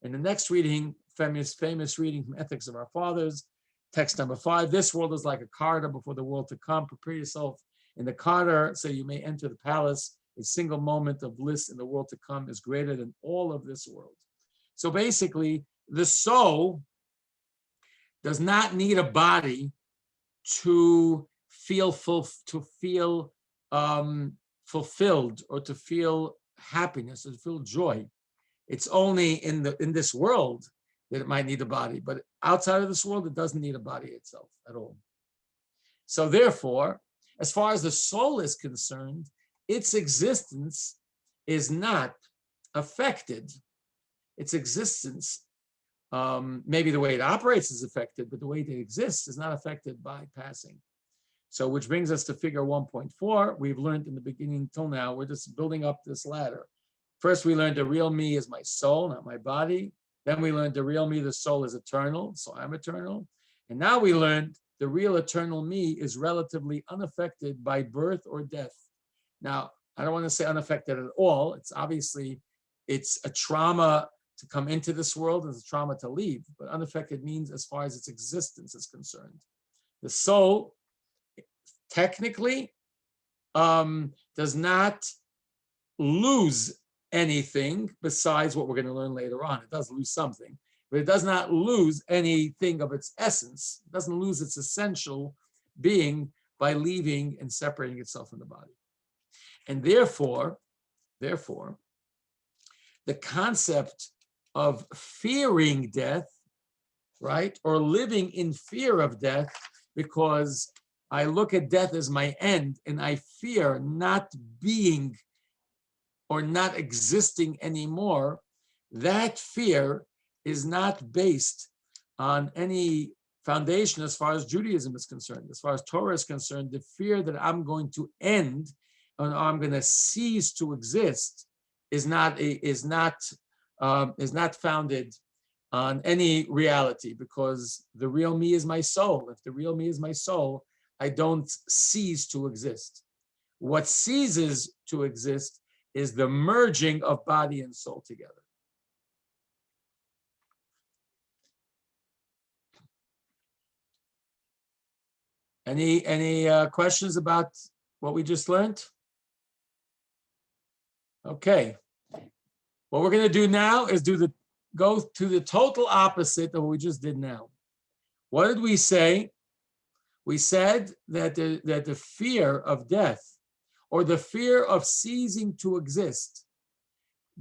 in the next reading, famous reading from Ethics of Our Fathers, text number 5. This world is like a corridor before the world to come. Prepare yourself in the corridor so you may enter the palace. A single moment of bliss in the world to come is greater than all of this world. So basically, the soul does not need a body to feel fulfilled or to feel happiness or to feel joy. It's only in this world that it might need a body, but outside of this world, it doesn't need a body itself at all. So therefore, as far as the soul is concerned, its existence is not affected. Its existence, maybe the way it operates is affected, but the way it exists is not affected by passing. So which brings us to figure 1.4. We've learned in the beginning till now, we're just building up this ladder. First, we learned the real me is my soul, not my body. Then we learned the real me, the soul is eternal, so I'm eternal. And now we learned the real eternal me is relatively unaffected by birth or death. Now, I don't want to say unaffected at all. It's obviously, it's a trauma to come into this world, it's a trauma to leave, but unaffected means as far as its existence is concerned. The soul technically does not lose anything besides what we're going to learn later on. It does lose something, but it does not lose anything of its essence. It doesn't lose its essential being by leaving and separating itself from the body. And therefore, the concept of fearing death, right, or living in fear of death, because I look at death as my end and I fear not being or not existing anymore, that fear is not based on any foundation as far as Judaism is concerned. As far as Torah is concerned, the fear that I'm going to end and I'm going to cease to exist is not founded on any reality, because the real me is my soul. If the real me is my soul, I don't cease to exist. What ceases to exist is the merging of body and soul together. Any questions about what we just learned? Okay. What we're going to do now is go to the total opposite of what we just did now. What did we say? We said that the fear of death or the fear of ceasing to exist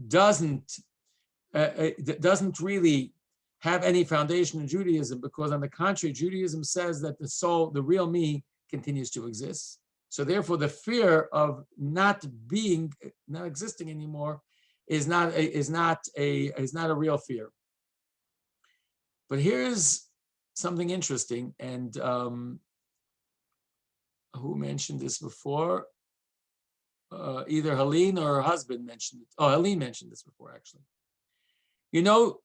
doesn't really have any foundation in Judaism, because on the contrary, Judaism says that the soul, the real me, continues to exist. So therefore, the fear of not existing anymore is not a real fear. But here's something interesting, and who mentioned this before? Either Helene or her husband mentioned it. Oh, Helene mentioned this before, actually. You know,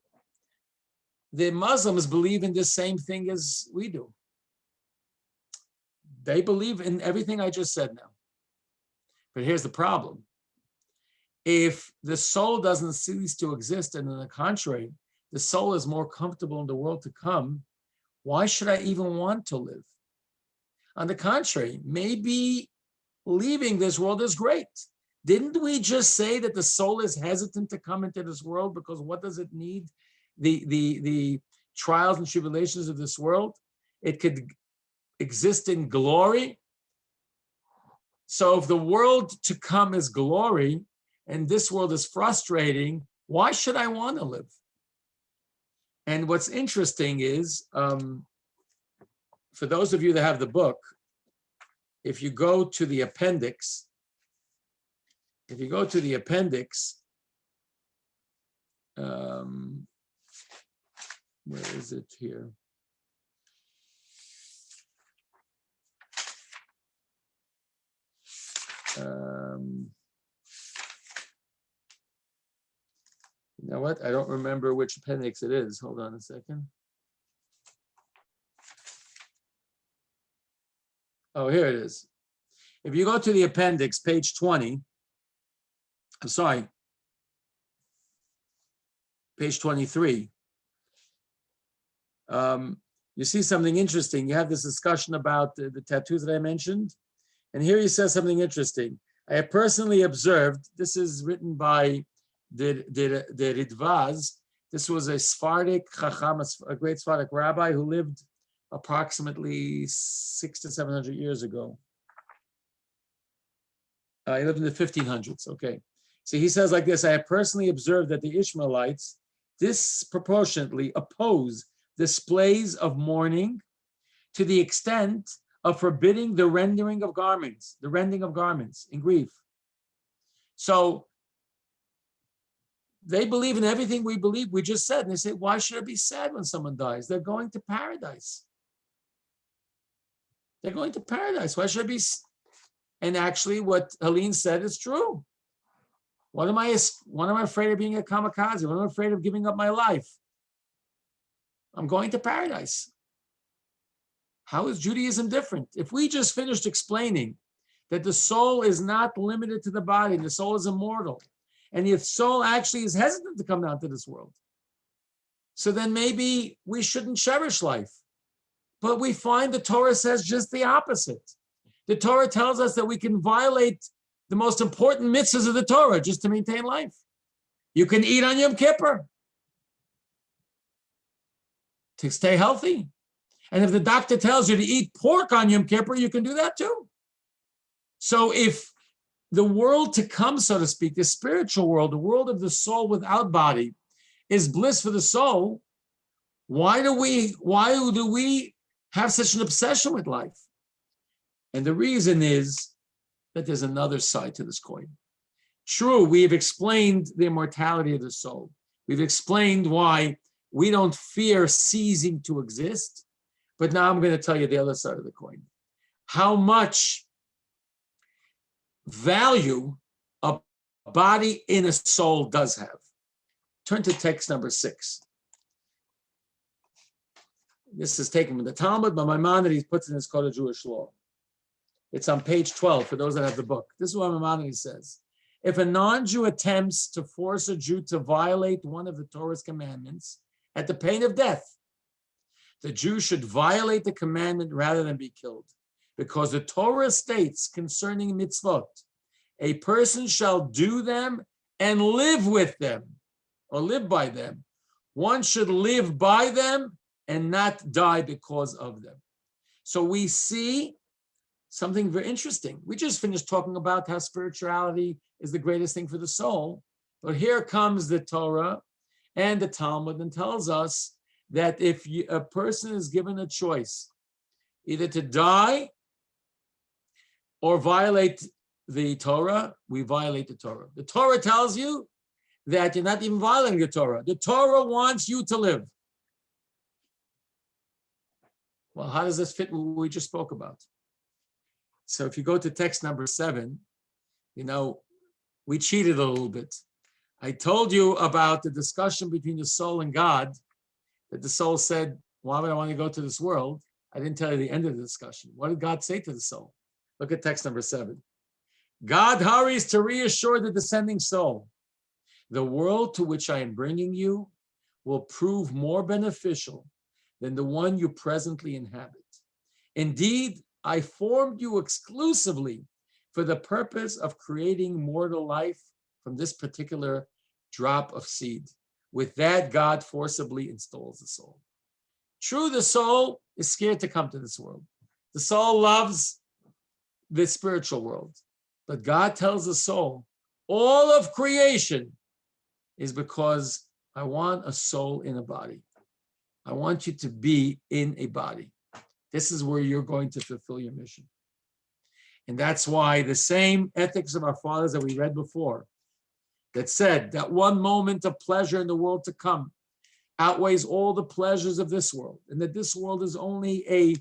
the Muslims believe in the same thing as we do. They believe in everything I just said now. But here's the problem. If the soul doesn't cease to exist, and on the contrary, the soul is more comfortable in the world to come, why should I even want to live? On the contrary, maybe leaving this world is great. Didn't we just say that the soul is hesitant to come into this world because what does it need? The trials and tribulations of this world. It could exist in glory. So if the world to come is glory and this world is frustrating, why should I want to live? And what's interesting is, for those of you that have the book, if you go to the appendix, where is it here? You know what? I don't remember which appendix it is. Hold on a second. Oh, here it is. If you go to the appendix, page 20, I'm sorry, page 23, you see something interesting. You have this discussion about the tattoos that I mentioned. And here he says something interesting. I have personally observed, this is written by the Ridvaz. This was a Sephardic Chacham, a great Sephardic rabbi who lived approximately 600 to 700 years ago. He lived in the 1500s, okay. So he says like this, I have personally observed that the Ishmaelites disproportionately oppose displays of mourning to the extent of forbidding the rending of garments in grief. So they believe in everything we believe, we just said, and they say, why should I be sad when someone dies? They're going to paradise. They're going to paradise. Why should I be? And actually what Helene said is true. What am I afraid of being a kamikaze? What am I afraid of giving up my life? I'm going to paradise. How is Judaism different? If we just finished explaining that the soul is not limited to the body, the soul is immortal, and the soul actually is hesitant to come down to this world, so then maybe we shouldn't cherish life. But we find the Torah says just the opposite. The Torah tells us that we can violate the most important mitzvahs of the Torah just to maintain life. You can eat on Yom Kippur to stay healthy. And if the doctor tells you to eat pork on Yom Kippur, you can do that too. So if the world to come, so to speak, the spiritual world, the world of the soul without body, is bliss for the soul, why do we have such an obsession with life? And the reason is that there's another side to this coin. True, we have explained the immortality of the soul. We've explained why we don't fear ceasing to exist. But now I'm going to tell you the other side of the coin. How much value a body in a soul does have. Turn to text number 6. This is taken from the Talmud, but Maimonides puts it in his Code of Jewish Law. It's on page 12 for those that have the book. This is what Maimonides says. If a non-Jew attempts to force a Jew to violate one of the Torah's commandments at the pain of death, the Jew should violate the commandment rather than be killed. Because the Torah states concerning mitzvot, a person shall do them and live with them, or live by them. One should live by them and not die because of them. So we see something very interesting. We just finished talking about how spirituality is the greatest thing for the soul. But here comes the Torah and the Talmud and tells us that if a person is given a choice, either to die or violate the Torah, we violate the Torah. The Torah tells you that you're not even violating the Torah. The Torah wants you to live. Well, how does this fit with what we just spoke about? So if you go to text number 7, we cheated a little bit. I told you about the discussion between the soul and God, that the soul said, why would I want to go to this world? I didn't tell you the end of the discussion. What did God say to the soul? Look at text number 7. God hurries to reassure the descending soul. The world to which I am bringing you will prove more beneficial than the one you presently inhabit. Indeed, I formed you exclusively for the purpose of creating mortal life from this particular drop of seed. With that, God forcibly installs the soul. True, the soul is scared to come to this world. The soul loves the spiritual world. But God tells the soul, all of creation is because I want a soul in a body. I want you to be in a body. This is where you're going to fulfill your mission. And that's why the same ethics of our fathers that we read before, that said that one moment of pleasure in the world to come outweighs all the pleasures of this world, and that this world is only a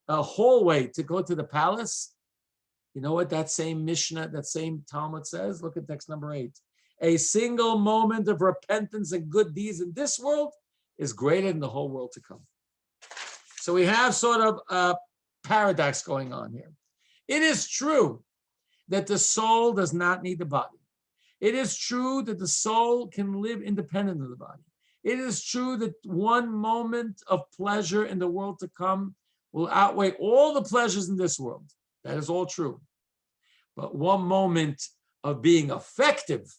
hallway to go to the palace. You know what that same Mishnah, that same Talmud says? Look at text number 8. A single moment of repentance and good deeds in this world is greater than the whole world to come. So we have sort of a paradox going on here. It is true that the soul does not need the body. It is true that the soul can live independent of the body. It is true that one moment of pleasure in the world to come will outweigh all the pleasures in this world. That is all true. But one moment of being effective,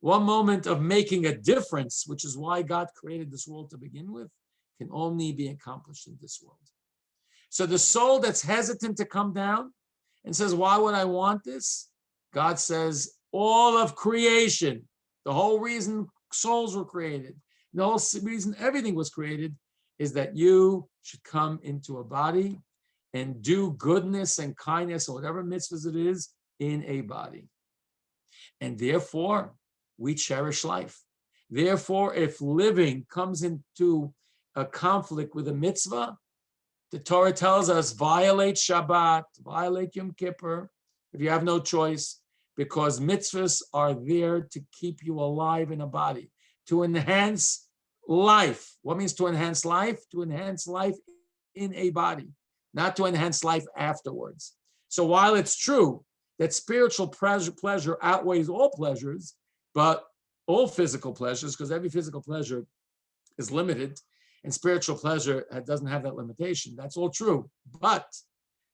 one moment of making a difference, which is why God created this world to begin with, can only be accomplished in this world. So the soul that's hesitant to come down and says, why would I want this? God says, all of creation, the whole reason souls were created, the whole reason everything was created is that you should come into a body and do goodness and kindness or whatever mitzvahs it is in a body. And therefore, we cherish life. Therefore, if living comes into a conflict with a mitzvah, the Torah tells us, violate Shabbat, violate Yom Kippur, if you have no choice, because mitzvahs are there to keep you alive in a body, to enhance life. What means to enhance life? To enhance life in a body. not to enhance life afterwards. So while it's true that spiritual pleasure outweighs all pleasures, but all physical pleasures, because every physical pleasure is limited, and spiritual pleasure doesn't have that limitation. That's all true. But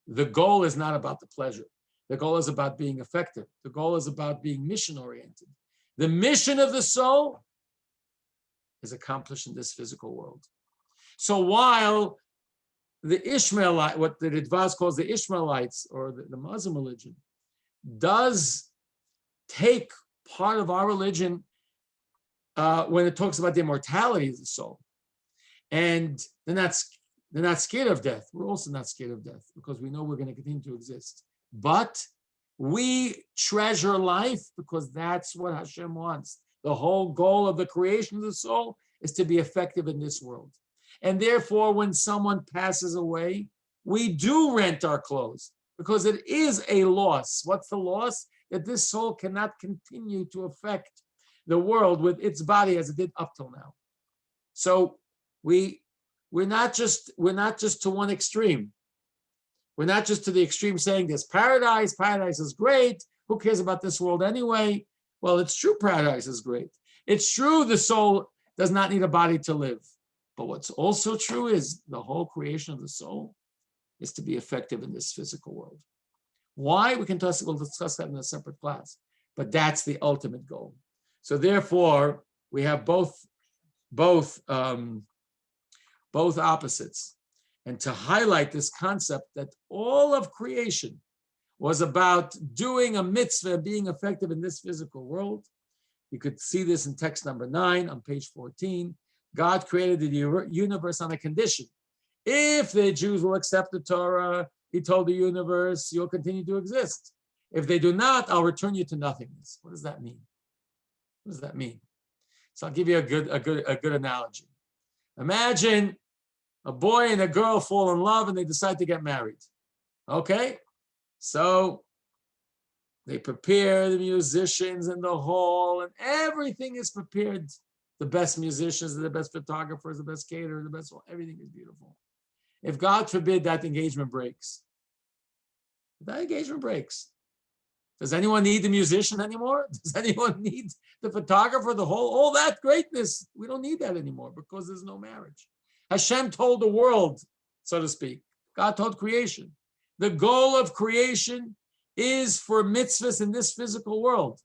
the goal is not about the pleasure. The goal is about being effective. The goal is about being mission-oriented. The mission of the soul is accomplished in this physical world. So while the Ishmaelite, what the Ritva calls the Ishmaelites, or the Muslim religion, does take part of our religion when it talks about the immortality of the soul. And they're not scared of death. We're also not scared of death because we know we're going to continue to exist. But we treasure life because that's what Hashem wants. The whole goal of the creation of the soul is to be effective in this world. And therefore, when someone passes away, we do rent our clothes because it is a loss. What's the loss? That this soul cannot continue to affect the world with its body as it did up till now. So we're not just to one extreme. We're not just to the extreme saying there's paradise is great. Who cares about this world anyway? Well, it's true paradise is great. It's true the soul does not need a body to live. But what's also true is the whole creation of the soul is to be effective in this physical world. Why? We'll discuss that in a separate class. But that's the ultimate goal. So therefore, we have both opposites. And to highlight this concept that all of creation was about doing a mitzvah, being effective in this physical world, you could see this in text number 9 on page 14. God created the universe on a condition. If the Jews will accept the Torah, he told the universe, you'll continue to exist. If they do not, I'll return you to nothingness. What does that mean? What does that mean? So I'll give you a good analogy. Imagine a boy and a girl fall in love and they decide to get married. Okay? So they prepare the musicians in the hall and everything is prepared. The best musicians, the best photographers, the best caterer, the best, everything is beautiful. If God forbid that engagement breaks, does anyone need the musician anymore? Does anyone need the photographer, all that greatness? We don't need that anymore because there's no marriage. Hashem told the world, so to speak. God told creation. The goal of creation is for mitzvahs in this physical world.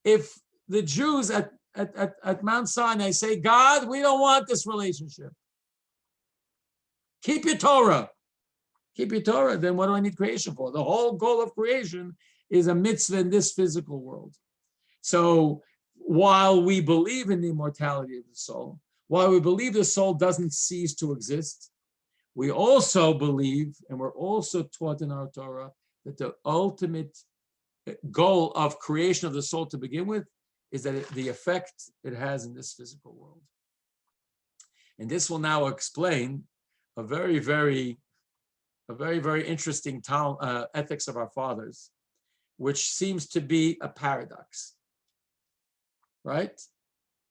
If the Jews at Mount Sinai say, God, we don't want this relationship. Keep your Torah. Keep your Torah. Then what do I need creation for? The whole goal of creation is a mitzvah in this physical world. So while we believe in the immortality of the soul, while we believe the soul doesn't cease to exist, we also believe, and we're also taught in our Torah, that the ultimate goal of creation of the soul to begin with is that the effect it has in this physical world. And this will now explain a very, very interesting ethics of our fathers, which seems to be a paradox, right?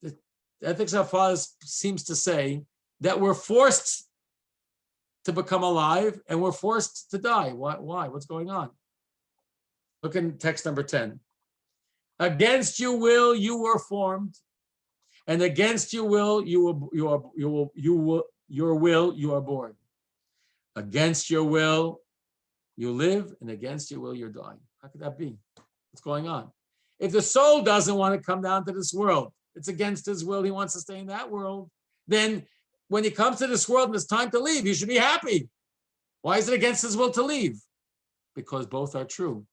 The ethics of our fathers seems to say that we're forced to become alive and we're forced to die. Why? What's going on? Look in text number 10. Against your will, you were formed, and against your will, you are born. Against your will, you live, and against your will, you're dying. How could that be? What's going on? If the soul doesn't want to come down to this world, it's against his will, he wants to stay in that world, then when he comes to this world and it's time to leave, he should be happy. Why is it against his will to leave? Because both are true.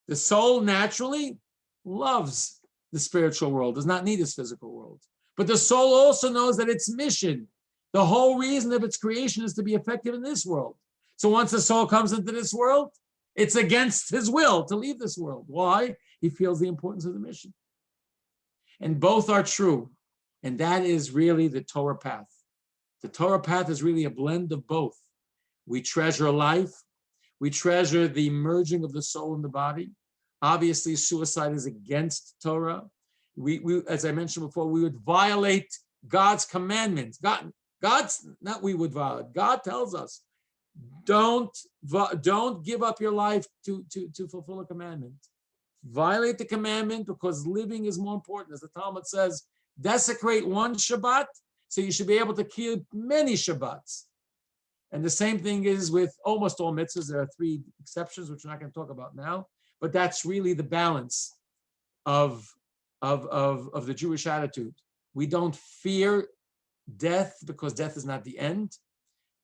The soul naturally loves the spiritual world, does not need this physical world. But the soul also knows that its mission, the whole reason of its creation, is to be effective in this world. So once the soul comes into this world, it's against his will to leave this world. Why? He feels the importance of the mission. And both are true. And that is really the Torah path. The Torah path is really a blend of both. We treasure life. We treasure the merging of the soul and the body. Obviously, suicide is against Torah. We as I mentioned before, we would violate God's commandments. God's not we would violate. God tells us, don't give up your life to fulfill a commandment. Violate the commandment because living is more important. As the Talmud says, desecrate one Shabbat, so you should be able to keep many Shabbats. And the same thing is with almost all mitzvahs. There are 3 exceptions, which we're not going to talk about now, but that's really the balance of the Jewish attitude. We don't fear death because death is not the end,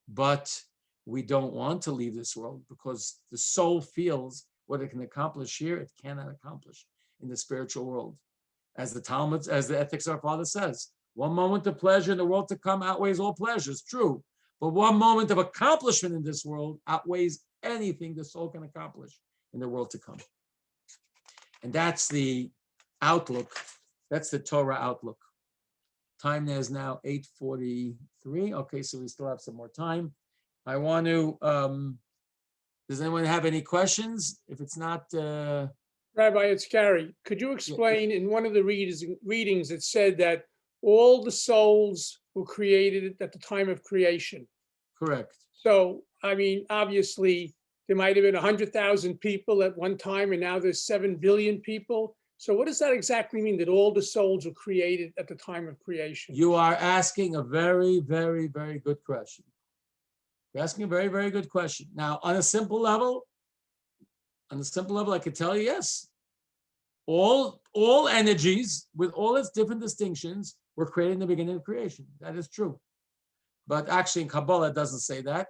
but we don't want to leave this world because the soul feels what it can accomplish here, it cannot accomplish in the spiritual world. As the Talmud, as the Ethics of Our Father says, one moment of pleasure in the world to come outweighs all pleasures, true. But one moment of accomplishment in this world outweighs anything the soul can accomplish in the world to come. And that's the outlook. That's the Torah outlook. Time there is now 8:43. Okay, so we still have some more time. I want to, does anyone have any questions? If it's not,
Rabbi, it's Gary. Could you explain in one of the readings, it said that all the souls were created at the time of creation.
correct.
So, I mean, obviously, there might have been 100,000 people at one time, and now there's 7 billion people. So what does that exactly mean, that all the souls were created at the time of creation?
You are asking a very, very, very good question. You're asking a very, very good question. Now, on a simple level, I could tell you yes. All energies, with all its different distinctions, were created in the beginning of creation. That is true. But actually, in Kabbalah, it doesn't say that.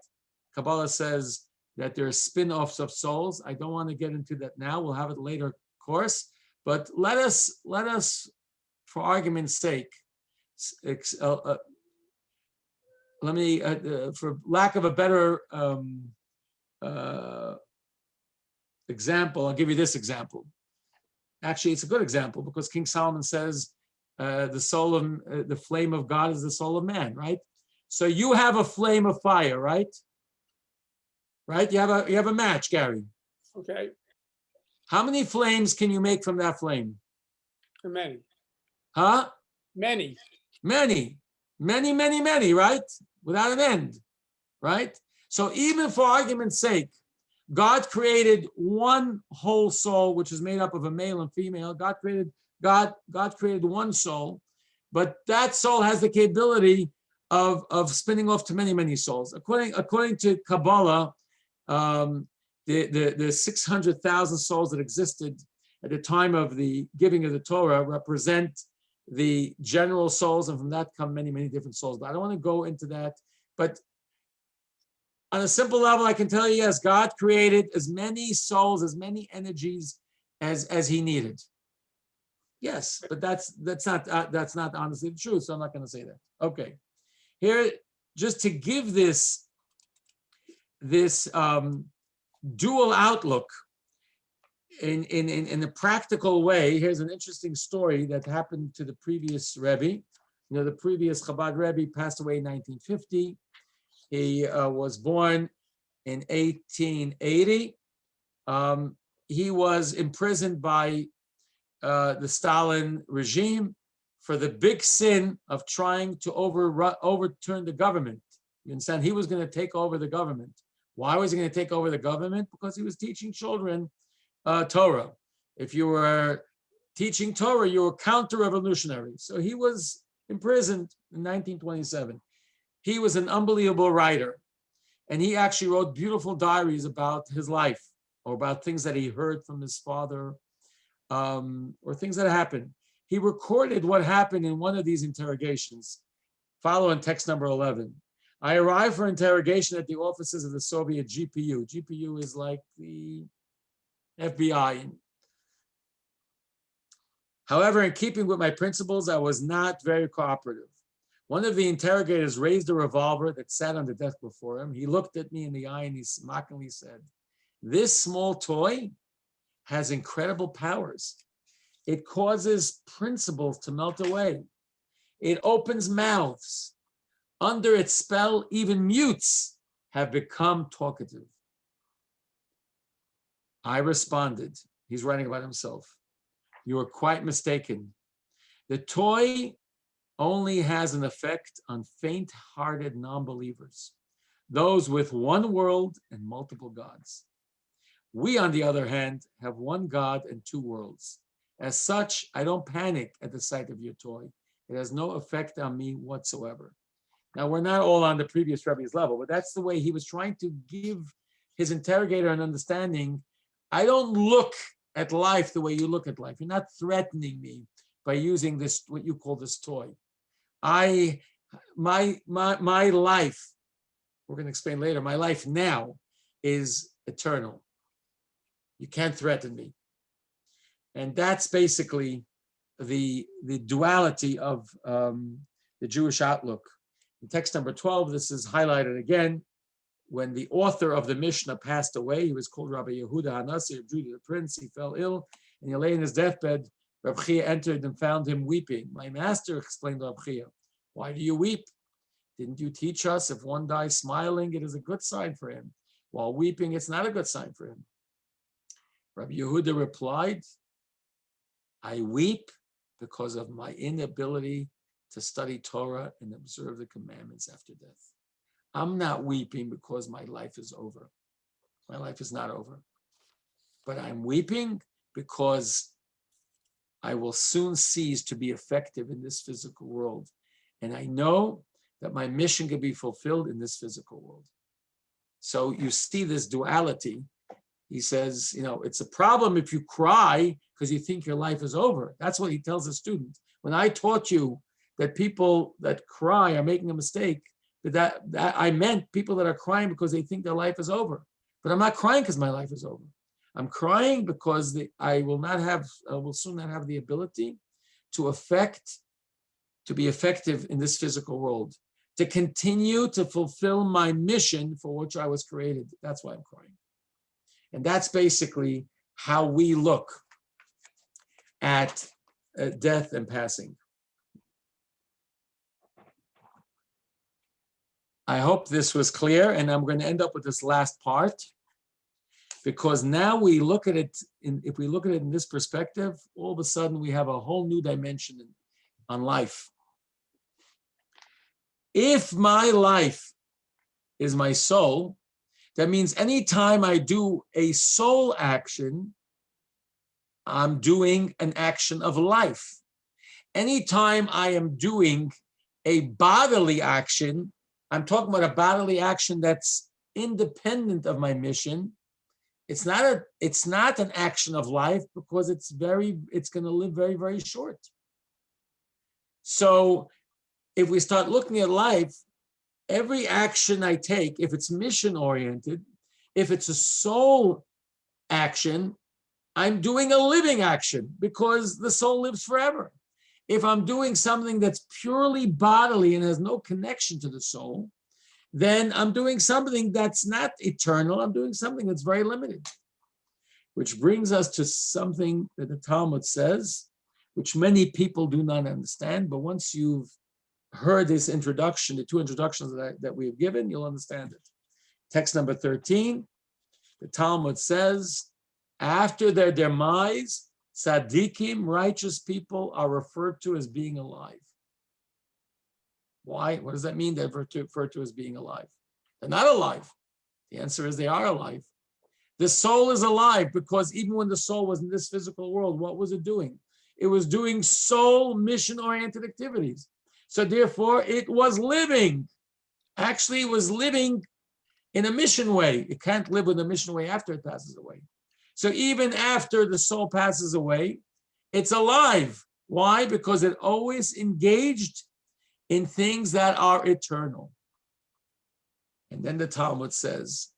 Kabbalah says that there are spin-offs of souls. I don't want to get into that now. We'll have it later course. But let us, for argument's sake, let me, for lack of a better example, I'll give you this example. Actually, it's a good example because King Solomon says the flame of God is the soul of man, right? So you have a flame of fire, right? Right? You have a match, Gary.
Okay,
How many flames can you make from that flame?
many,
Huh?
many.
Many, right? Without an end, right? So even for argument's sake, God created one whole soul, which is made up of a male and female. God created one soul, but that soul has the capability of spinning off to many, many souls. According to Kabbalah, the 600,000 souls that existed at the time of the giving of the Torah represent the general souls, and from that come many, many different souls. But I don't want to go into that. But on a simple level, I can tell you, yes, God created as many souls, as many energies as He needed. Yes, but that's not honestly the truth. So I'm not going to say that. Okay, here just to give this dual outlook in a practical way. Here's an interesting story that happened to the previous Rebbe. You know, the previous Chabad Rebbe passed away in 1950. He was born in 1880. He was imprisoned by the Stalin regime for the big sin of trying to overturn the government. You understand? He was going to take over the government. Why was he going to take over the government? Because he was teaching children Torah. If you were teaching Torah, you were counter-revolutionary. So he was imprisoned in 1927. He was an unbelievable writer. And he actually wrote beautiful diaries about his life or about things that he heard from his father or things that happened. He recorded what happened in one of these interrogations. Follow in text number 11. I arrived for interrogation at the offices of the Soviet GPU. GPU is like the FBI. However, in keeping with my principles, I was not very cooperative. One of the interrogators raised a revolver that sat on the desk before him. He looked at me in the eye and he mockingly said, "This small toy has incredible powers. It causes principles to melt away. It opens mouths. Under its spell, even mutes have become talkative." I responded, he's writing about himself, "You are quite mistaken. The toy only has an effect on faint-hearted non-believers. those with one world and multiple gods. We, on the other hand, have one God and two worlds. As such, I don't panic at the sight of your toy. It has no effect on me whatsoever. Now, we're not all on the previous Rebbe's level, but that's the way he was trying to give his interrogator an understanding. I don't look at life the way you look at life. You're not threatening me by using this, what you call this toy. My life, we're going to explain later, my life now is eternal. You can't threaten me. And that's basically the duality of the Jewish outlook. In text number 12, this is highlighted again. When the author of the Mishnah passed away, he was called Rabbi Yehuda Hanassi of Judah the Prince. He fell ill, and he lay in his deathbed. Rabbi Chia entered and found him weeping. My master, explained Rabbi Chia, why do you weep? Didn't you teach us if one dies smiling, it is a good sign for him, while weeping, it's not a good sign for him? Rabbi Yehuda replied, I weep because of my inability to study Torah and observe the commandments after death. I'm not weeping because my life is over. My life is not over. But I'm weeping because I will soon cease to be effective in this physical world. And I know that my mission can be fulfilled in this physical world. So you see this duality. He says, it's a problem if you cry because you think your life is over. That's what he tells a student. When I taught you that people that cry are making a mistake, that I meant people that are crying because they think their life is over. But I'm not crying because my life is over. I'm crying because I will soon not have the ability to be effective in this physical world, to continue to fulfill my mission for which I was created. That's why I'm crying. And that's basically how we look at death and passing. I hope this was clear, and I'm going to end up with this last part, because now we look at it, if we look at it in this perspective, all of a sudden we have a whole new dimension on life. If my life is my soul, that means anytime I do a soul action, I'm doing an action of life. Anytime I am doing a bodily action, I'm talking about a bodily action that's independent of my mission. It's not an action of life because it's going to live very, very short. So if we start looking at life, every action I take, if it's mission oriented, if it's a soul action, I'm doing a living action because the soul lives forever. If I'm doing something that's purely bodily and has no connection to the soul, then I'm doing something that's not eternal. I'm doing something that's very limited. Which brings us to something that the Talmud says, which many people do not understand, but once you've heard this introduction, the two introductions that we have given, you'll understand it. Text number 13, the Talmud says, after their demise, tzaddikim, righteous people, are referred to as being alive. Why? What does that mean? They're referred to as being alive. They're not alive. The answer is they are alive. The soul is alive because even when the soul was in this physical world, what was it doing? It was doing soul mission-oriented activities. So therefore, it was living. Actually, it was living in a mission way. It can't live in a mission way after it passes away. So even after the soul passes away, it's alive. Why? Because it always engaged in things that are eternal. And then the Talmud says,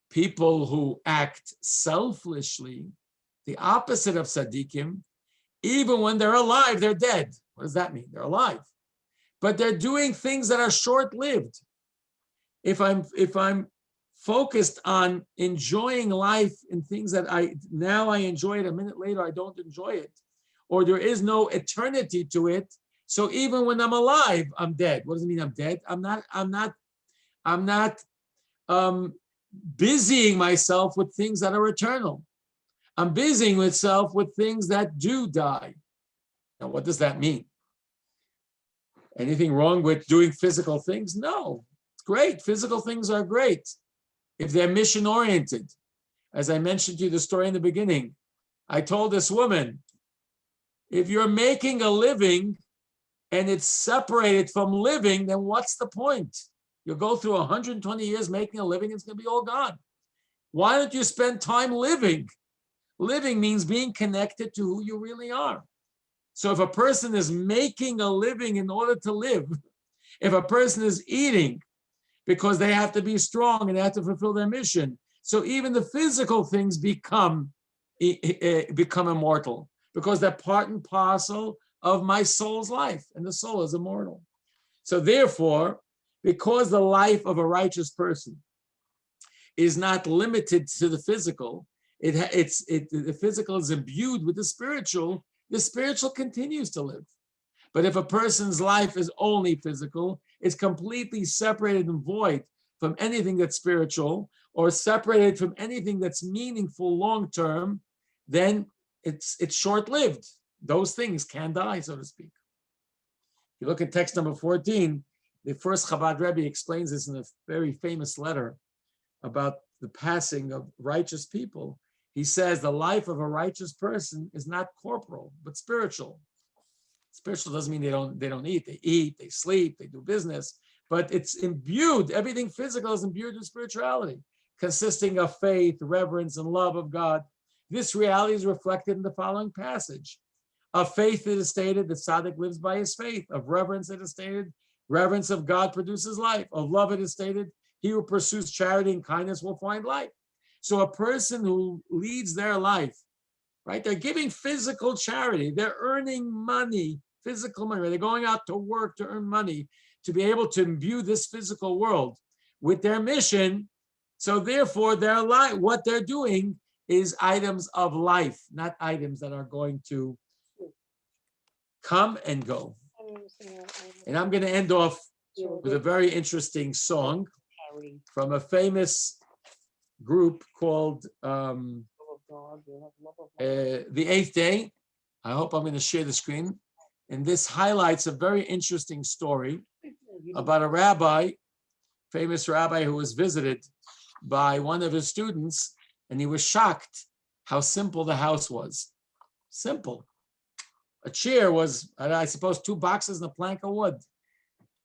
people who act selfishly, the opposite of tzaddikim, even when they're alive, they're dead. What does that mean? They're alive. But they're doing things that are short-lived. If I'm focused on enjoying life in things that I enjoy it, a minute later I don't enjoy it, or there is no eternity to it. So even when I'm alive, I'm dead. What does it mean I'm dead? I'm not busying myself with things that are eternal. I'm busying myself with things that do die. Now, what does that mean? Anything wrong with doing physical things? No. great. Physical things are great if they're mission oriented. As I mentioned to you the story in the beginning, I told this woman, if you're making a living and it's separated from living, then what's the point? You'll go through 120 years making a living, it's going to be all gone. Why don't you spend time living? Living means being connected to who you really are. So if a person is making a living in order to live, if a person is eating because they have to be strong and they have to fulfill their mission, so even the physical things become immortal because they're part and parcel of my soul's life, and the soul is immortal. So therefore, because the life of a righteous person is not limited to the physical, the physical is imbued with the spiritual continues to live. But if a person's life is only physical, it's completely separated and void from anything that's spiritual or separated from anything that's meaningful long-term, then it's short-lived. Those things can die, so to speak. If you look at text number 14, the first Chabad Rebbe explains this in a very famous letter about the passing of righteous people. He says the life of a righteous person is not corporal, but spiritual. Spiritual doesn't mean they don't eat, they sleep, they do business, but it's imbued, everything physical is imbued with spirituality, consisting of faith, reverence, and love of God. This reality is reflected in the following passage. Of faith it is stated that Tzaddik lives by his faith. Of reverence it is stated, reverence of God produces life. Of love it is stated, he who pursues charity and kindness will find life. So a person who leads their life, right, they're giving physical charity, they're earning money, physical money, they're going out to work to earn money, to be able to imbue this physical world with their mission. So therefore, their life, what they're doing is items of life, not items that are going to come and go. And I'm going to end off with a very interesting song from a famous group called The Eighth Day. I hope I'm going to share the screen. And this highlights a very interesting story about a rabbi, famous rabbi who was visited by one of his students, and he was shocked how simple the house was. Simple. A chair was, I suppose, 2 boxes and a plank of wood.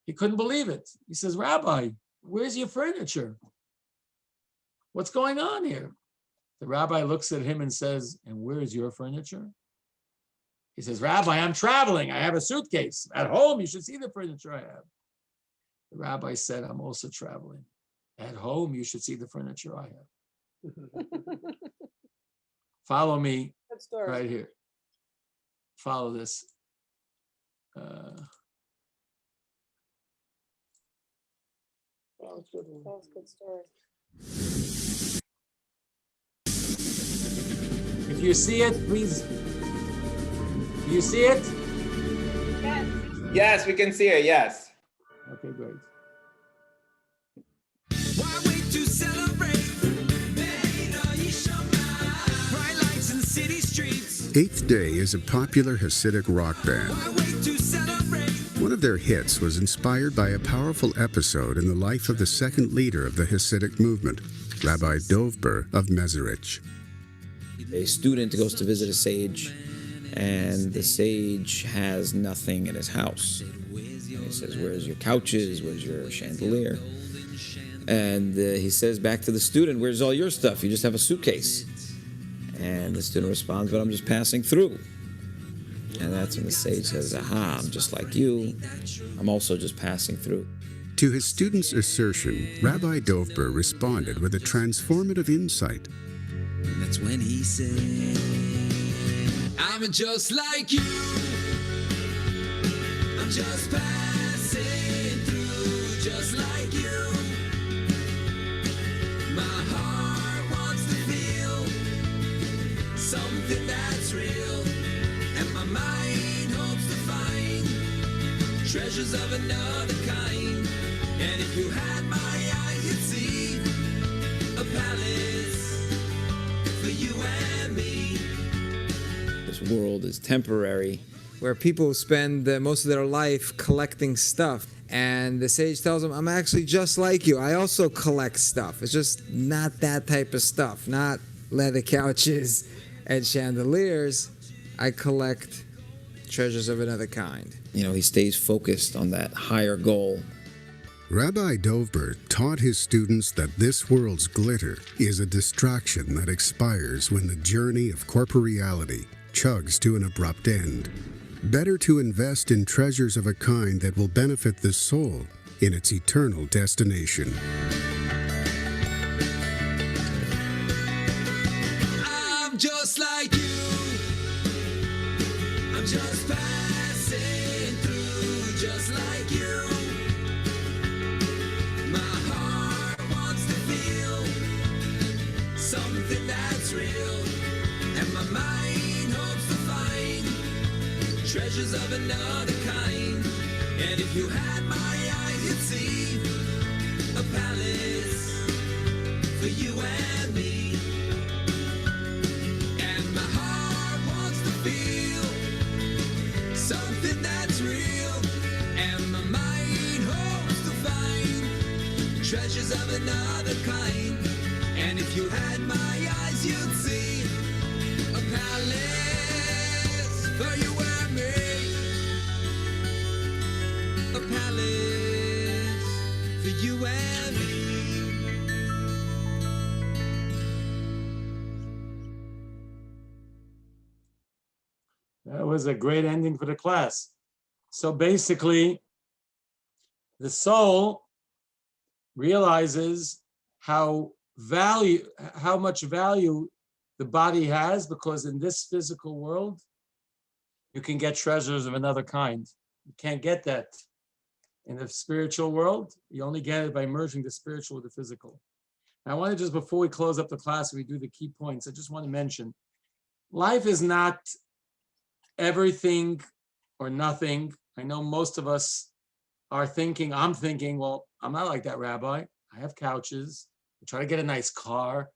He couldn't believe it. He says, Rabbi, where's your furniture? What's going on here? The rabbi looks at him and says, and where's your furniture? He says, Rabbi, I'm traveling. I have a suitcase. At home, you should see the furniture I have. The rabbi said, I'm also traveling. At home, you should see the furniture I have. Follow me right here. Follow this.
That was a good story.
If you see it, please. Do you see it?
Yes.
Yes, we can see it. Yes.
Okay, great.
Why wait to celebrate? Bright lights in city streets.
Eighth Day is a popular Hasidic rock band.
Why wait to celebrate?
One of their hits was inspired by a powerful episode in the life of the second leader of the Hasidic movement, Rabbi Dovber of Mezerich.
A student goes to visit a sage, and the sage has nothing in his house. And he says, where's your couches? Where's your chandelier? And he says back to the student, where's all your stuff? You just have a suitcase. And the student responds, but I'm just passing through. And that's when the sage says, aha, I'm just like you. I'm also just passing through.
To his student's assertion, Rabbi Dovber responded with a transformative insight.
And that's when he said, I'm just like you. I'm just passing through, just like you. My heart wants to feel something that's real, and my mind hopes to find treasures of another kind. And if you had my eyes, you'd see a palace for you and me.
This world is temporary, where people spend most of their life collecting stuff.
And the sage tells him, I'm actually just like you. I also collect stuff. It's just not that type of stuff, not leather couches and chandeliers. I collect treasures of another kind.
You know, he stays focused on that higher goal.
Rabbi Dovber taught his students that this world's glitter is a distraction that expires when the journey of corporeality chugs to an abrupt end. Better to invest in treasures of a kind that will benefit the soul in its eternal destination.
I'm just like you. I'm just passing through, just like you. My heart wants to feel something that's real, and my mind hopes to find treasures of another kind. And if you had my eyes, you'd see a palace for you and me. And my heart wants to feel something that's real, and my mind hopes to find treasures of another kind. And if you had my eyes, you'd see a palace for you and me. A palace for you and me.
That was a great ending for the class. So basically, the soul realizes how much value the body has, because in this physical world, you can get treasures of another kind. You can't get that in the spiritual world. You only get it by merging the spiritual with the physical. I want to just, before we close up the class, we do the key points, I just want to mention, life is not everything or nothing. I know most of us are thinking, I'm thinking, well, I'm not like that, Rabbi. I have couches. I try to get a nice car.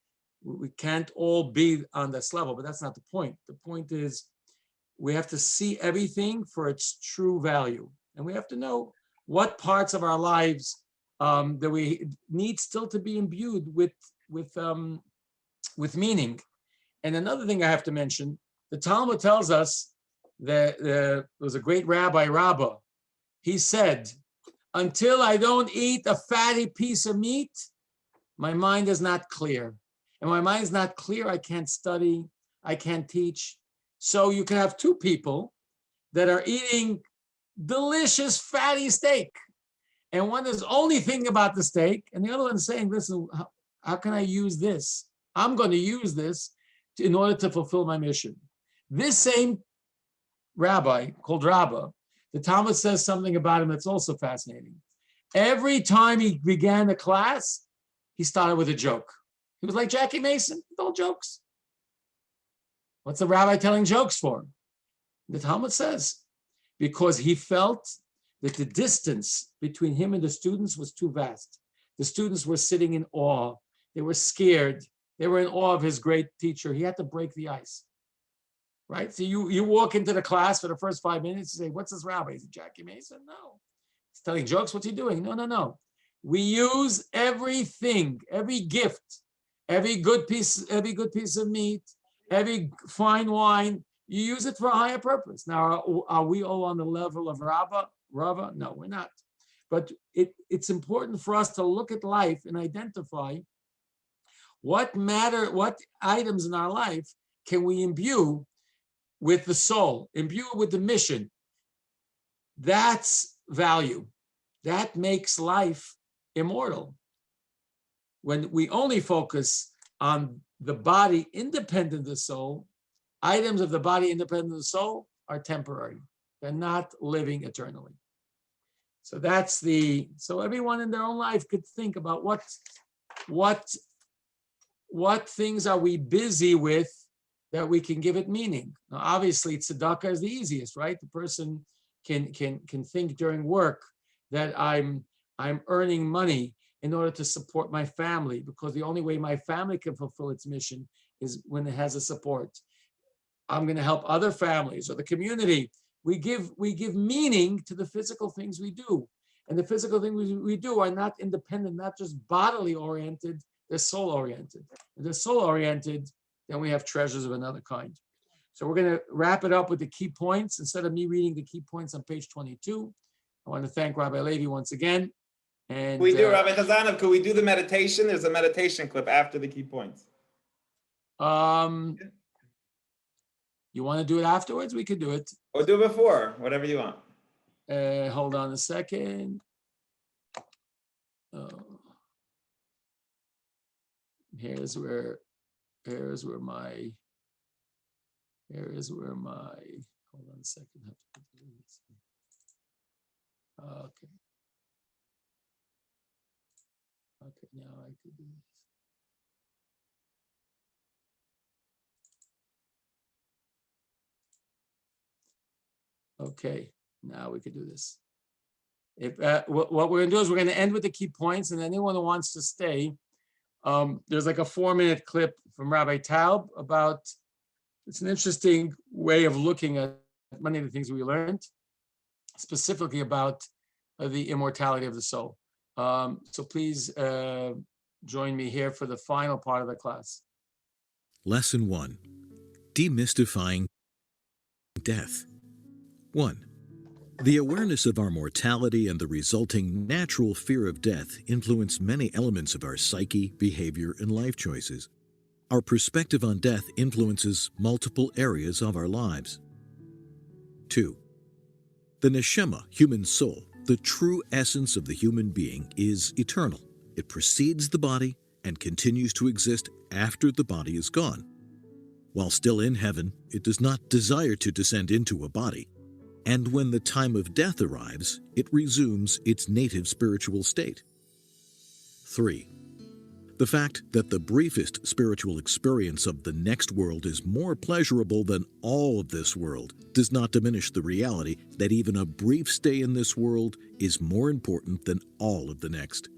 We can't all be on this level, but that's not the point. The point is we have to see everything for its true value. And we have to know what parts of our lives that we need still to be imbued with meaning. And another thing I have to mention, the Talmud tells us that there was a great Rabbi Rabbah. He said, until I don't eat a fatty piece of meat, my mind is not clear. And my mind is not clear, I can't study, I can't teach. So you can have two people that are eating delicious fatty steak. And one is only thinking about the steak, and the other one's saying, listen, how can I use this? I'm going to use this in order to fulfill my mission. This same rabbi, called Rabbah, the Talmud says something about him that's also fascinating. Every time he began the class, he started with a joke. He was like Jackie Mason, he told jokes. What's the rabbi telling jokes for? The Talmud says, because he felt that the distance between him and the students was too vast. The students were sitting in awe. They were scared. They were in awe of his great teacher. He had to break the ice, right? So you walk into the class for the first 5 minutes, you say, what's this rabbi? Is it Jackie Mason? No. He's telling jokes. What's he doing? No. We use everything, every gift, every good piece of meat, every fine wine. You use it for a higher purpose. Now, are we all on the level of Rava? No, we're not. But it's important for us to look at life and identify what items in our life can we imbue with the soul, imbue it with the mission. That's value. That makes life immortal. When we only focus on the body independent of the soul, items of the body independent of the soul are temporary. They're not living eternally. So so everyone in their own life could think about what things are we busy with that we can give it meaning. Now, obviously, tzedakah is the easiest, right? The person can think during work that I'm earning money in order to support my family, because the only way my family can fulfill its mission is when it has a support. I'm going to help other families or the community. We give meaning to the physical things we do. And the physical things we do are not independent, not just bodily oriented, they're soul oriented. If they're soul oriented, then we have treasures of another kind. So we're going to wrap it up with the key points. Instead of me reading the key points on page 22, I want to thank Rabbi Levi once again. And
We do, Rabbi Chazanov, could we do the meditation? There's a meditation clip after the key points.
You want to do it afterwards? We could do it.
Or do it before, whatever you want.
Hold on a second. Here's where my, hold on a second. Okay. Okay, now I could do this. Okay, now we could do this. If what we're gonna do is we're gonna end with the key points, and anyone who wants to stay, there's like a 4-minute clip from Rabbi Taub about, it's an interesting way of looking at many of the things we learned, specifically about the immortality of the soul. So please join me here for the final part of the class.
Lesson 1. Demystifying death. 1. The awareness of our mortality and the resulting natural fear of death influence many elements of our psyche, behavior, and life choices. Our perspective on death influences multiple areas of our lives. 2. The neshama, human soul, the true essence of the human being, is eternal. It precedes the body and continues to exist after the body is gone. While still in heaven, it does not desire to descend into a body. And when the time of death arrives, it resumes its native spiritual state. 3. The fact that the briefest spiritual experience of the next world is more pleasurable than all of this world does not diminish the reality that even a brief stay in this world is more important than all of the next.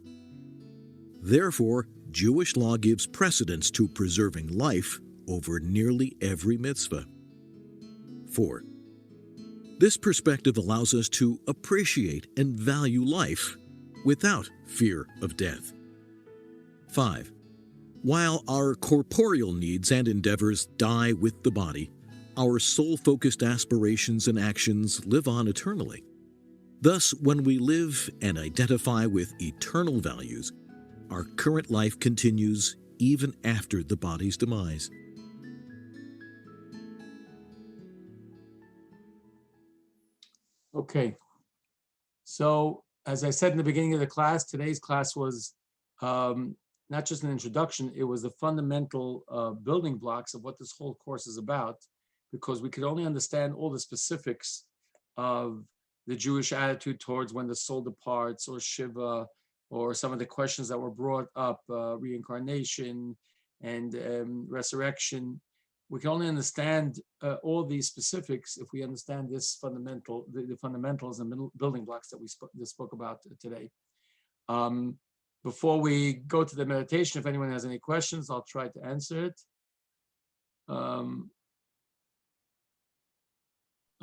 Therefore, Jewish law gives precedence to preserving life over nearly every mitzvah. 4. This perspective allows us to appreciate and value life without fear of death. 5. While our corporeal needs and endeavors die with the body, our soul-focused aspirations and actions live on eternally. Thus, when we live and identify with eternal values, our current life continues even after the body's demise.
Okay. So, as I said in the beginning of the class, today's class was not just an introduction, it was the fundamental building blocks of what this whole course is about, because we could only understand all the specifics of the Jewish attitude towards when the soul departs, or Shiva, or some of the questions that were brought up, reincarnation and resurrection. We can only understand all these specifics if we understand this fundamental, the fundamentals and building blocks that we spoke about today. Before we go to the meditation, if anyone has any questions, I'll try to answer it.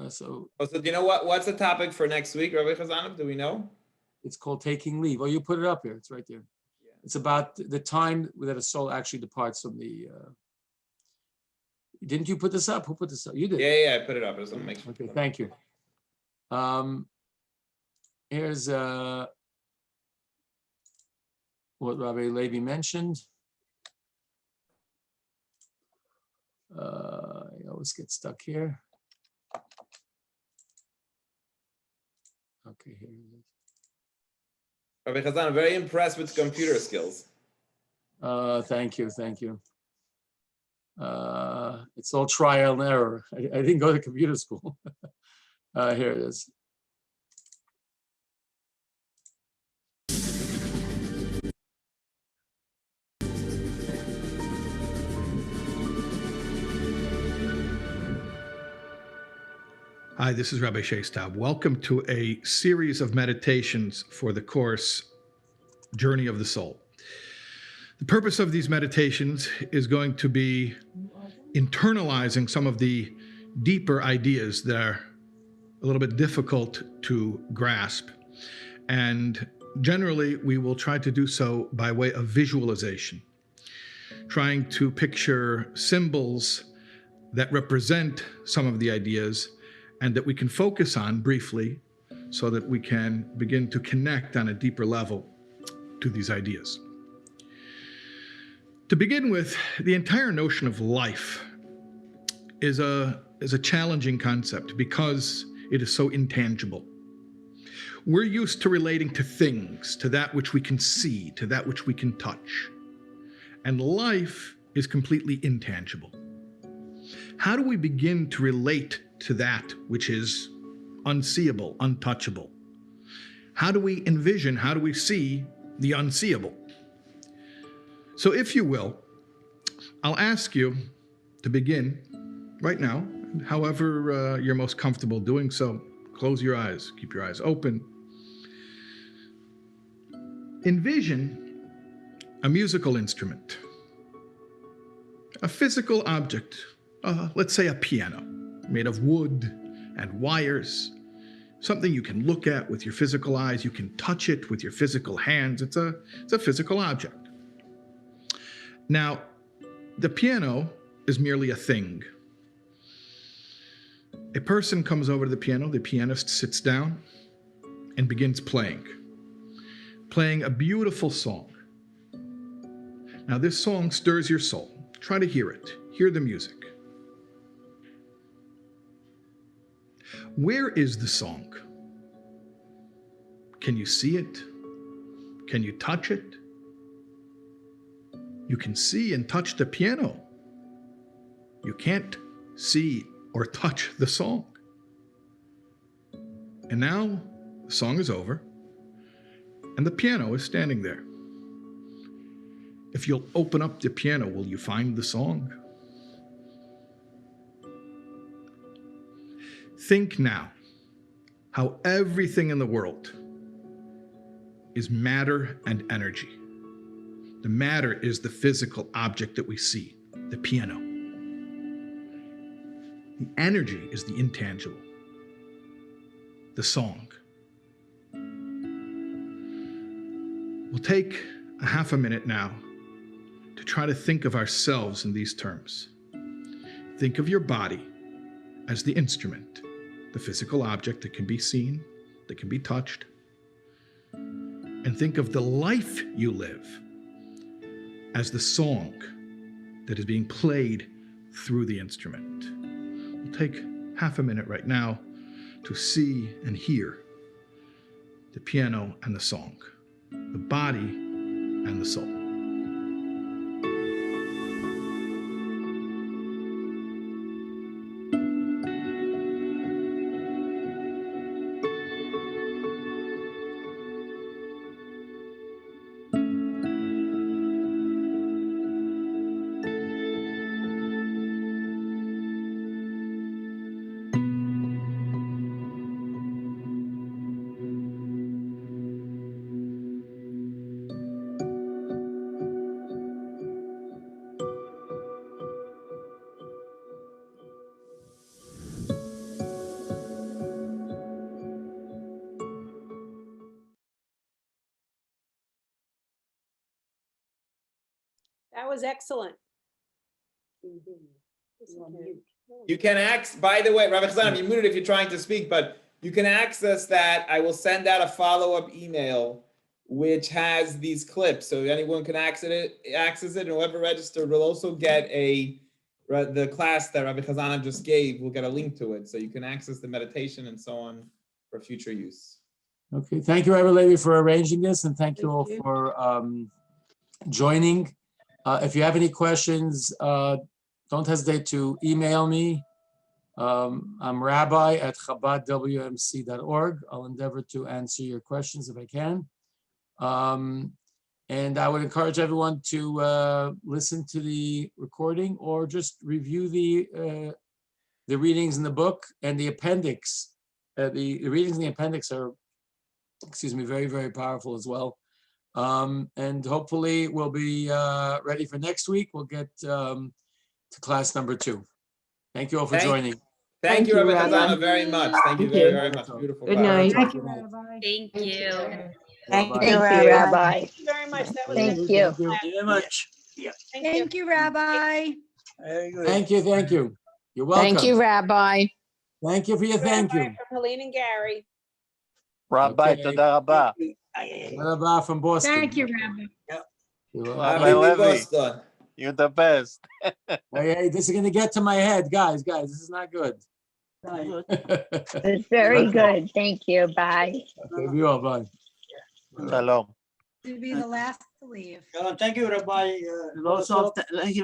So
do you know what's the topic for next week, Rabbi Chazanov? Do we know?
It's called taking leave. Oh, you put it up here. It's right there. Yeah. It's about the time that a soul actually departs from the. Didn't you put this up? Who put this up? You did.
Yeah, I put it up. I was gonna make sure.
Okay, thank you. Here's what Rabbi Levi mentioned. I always get stuck here. Okay, here it is.
Rabbi Chazan, I'm very impressed with computer skills.
Thank you. It's all trial and error. I didn't go to computer school. Here it is.
Hi, this is Rabbi Shestab. Welcome to a series of meditations for the course Journey of the Soul. The purpose of these meditations is going to be internalizing some of the deeper ideas that are a little bit difficult to grasp, And generally, we will try to do so by way of visualization, trying to picture symbols that represent some of the ideas and that we can focus on briefly so that we can begin to connect on a deeper level to these ideas. To begin with, the entire notion of life is a challenging concept because it is so intangible. We're used to relating to things, to that which we can see, to that which we can touch. And life is completely intangible. How do we begin to relate to that which is unseeable, untouchable? How do we envision, how do we see the unseeable? So if you will, I'll ask you to begin right now, however you're most comfortable doing so. Close your eyes, keep your eyes open. Envision a musical instrument, a physical object, let's say a piano, made of wood and wires, something you can look at with your physical eyes, you can touch it with your physical hands. It's a physical object. Now, the piano is merely a thing. A person comes over to the piano, the pianist sits down and begins playing a beautiful song. Now, this song stirs your soul. Try to hear it. Hear the music. Where is the song? Can you see it? Can you touch it? You can see and touch the piano. You can't see or touch the song. And now the song is over and the piano is standing there. If you'll open up the piano, will you find the song? Think now how everything in the world is matter and energy. The matter is the physical object that we see, the piano. The energy is the intangible, the song. We'll take a half a minute now to try to think of ourselves in these terms. Think of your body as the instrument, the physical object that can be seen, that can be touched. And think of the life you live as the song that is being played through the instrument. We'll take half a minute right now to see and hear the piano and the song, the body and the soul.
That was excellent.
You can access, by the way, Rabbi Chazan, you're muted if you're trying to speak, but you can access that. I will send out a follow-up email which has these clips, so anyone can access it, and whoever registered will also get the class that Rabbi Chazan just gave. We'll get a link to it, so you can access the meditation and so on for future use.
Okay, thank you, Rabbi Levi, for arranging this, and thank you all for joining. If you have any questions, don't hesitate to email me. I'm rabbi@chabadwmc.org. I'll endeavor to answer your questions if I can. And I would encourage everyone to listen to the recording or just review the readings in the book and the appendix. The readings in the appendix are, very, very powerful as well. And hopefully we'll be ready for next week. We'll get to class number 2. Thank you all for joining.
Thank you,
Thank you,
Rabbi
Rabbi.
Chazana, very much. Thank you
Thank
very,
you.
very much. Beautiful.
Good
class.
night.
Thank
Thank
you,
Rabbi.
Thank you.
Thank
Bye-bye.
you,
Thank you,
Rabbi.
Rabbi.
Thank you very much. That was
Thank
an
you.
Thank you.
excellent
Thank you very much. Yeah.
Thank you.
Thank you, Rabbi.
Very good.
Thank you, thank you. You're
Thank you,
welcome.
Rabbi.
Thank you for your thank
Rabbi
you.
from Helene and Gary.
Rabbi,
Okay.
toda rabba.
Rabbi from Boston.
Thank you, Rabbi.
You're welcome.
Rabbi
Habibi
Levy,
Boston.
you're the best.
Hey, this is gonna get to my head, guys, this is not good.
It's very
Okay.
good. Thank you. Bye.
Okay, we all, bye.
Shalom.
To be the last to leave.
Thank you, Rabbi.
Also, thank you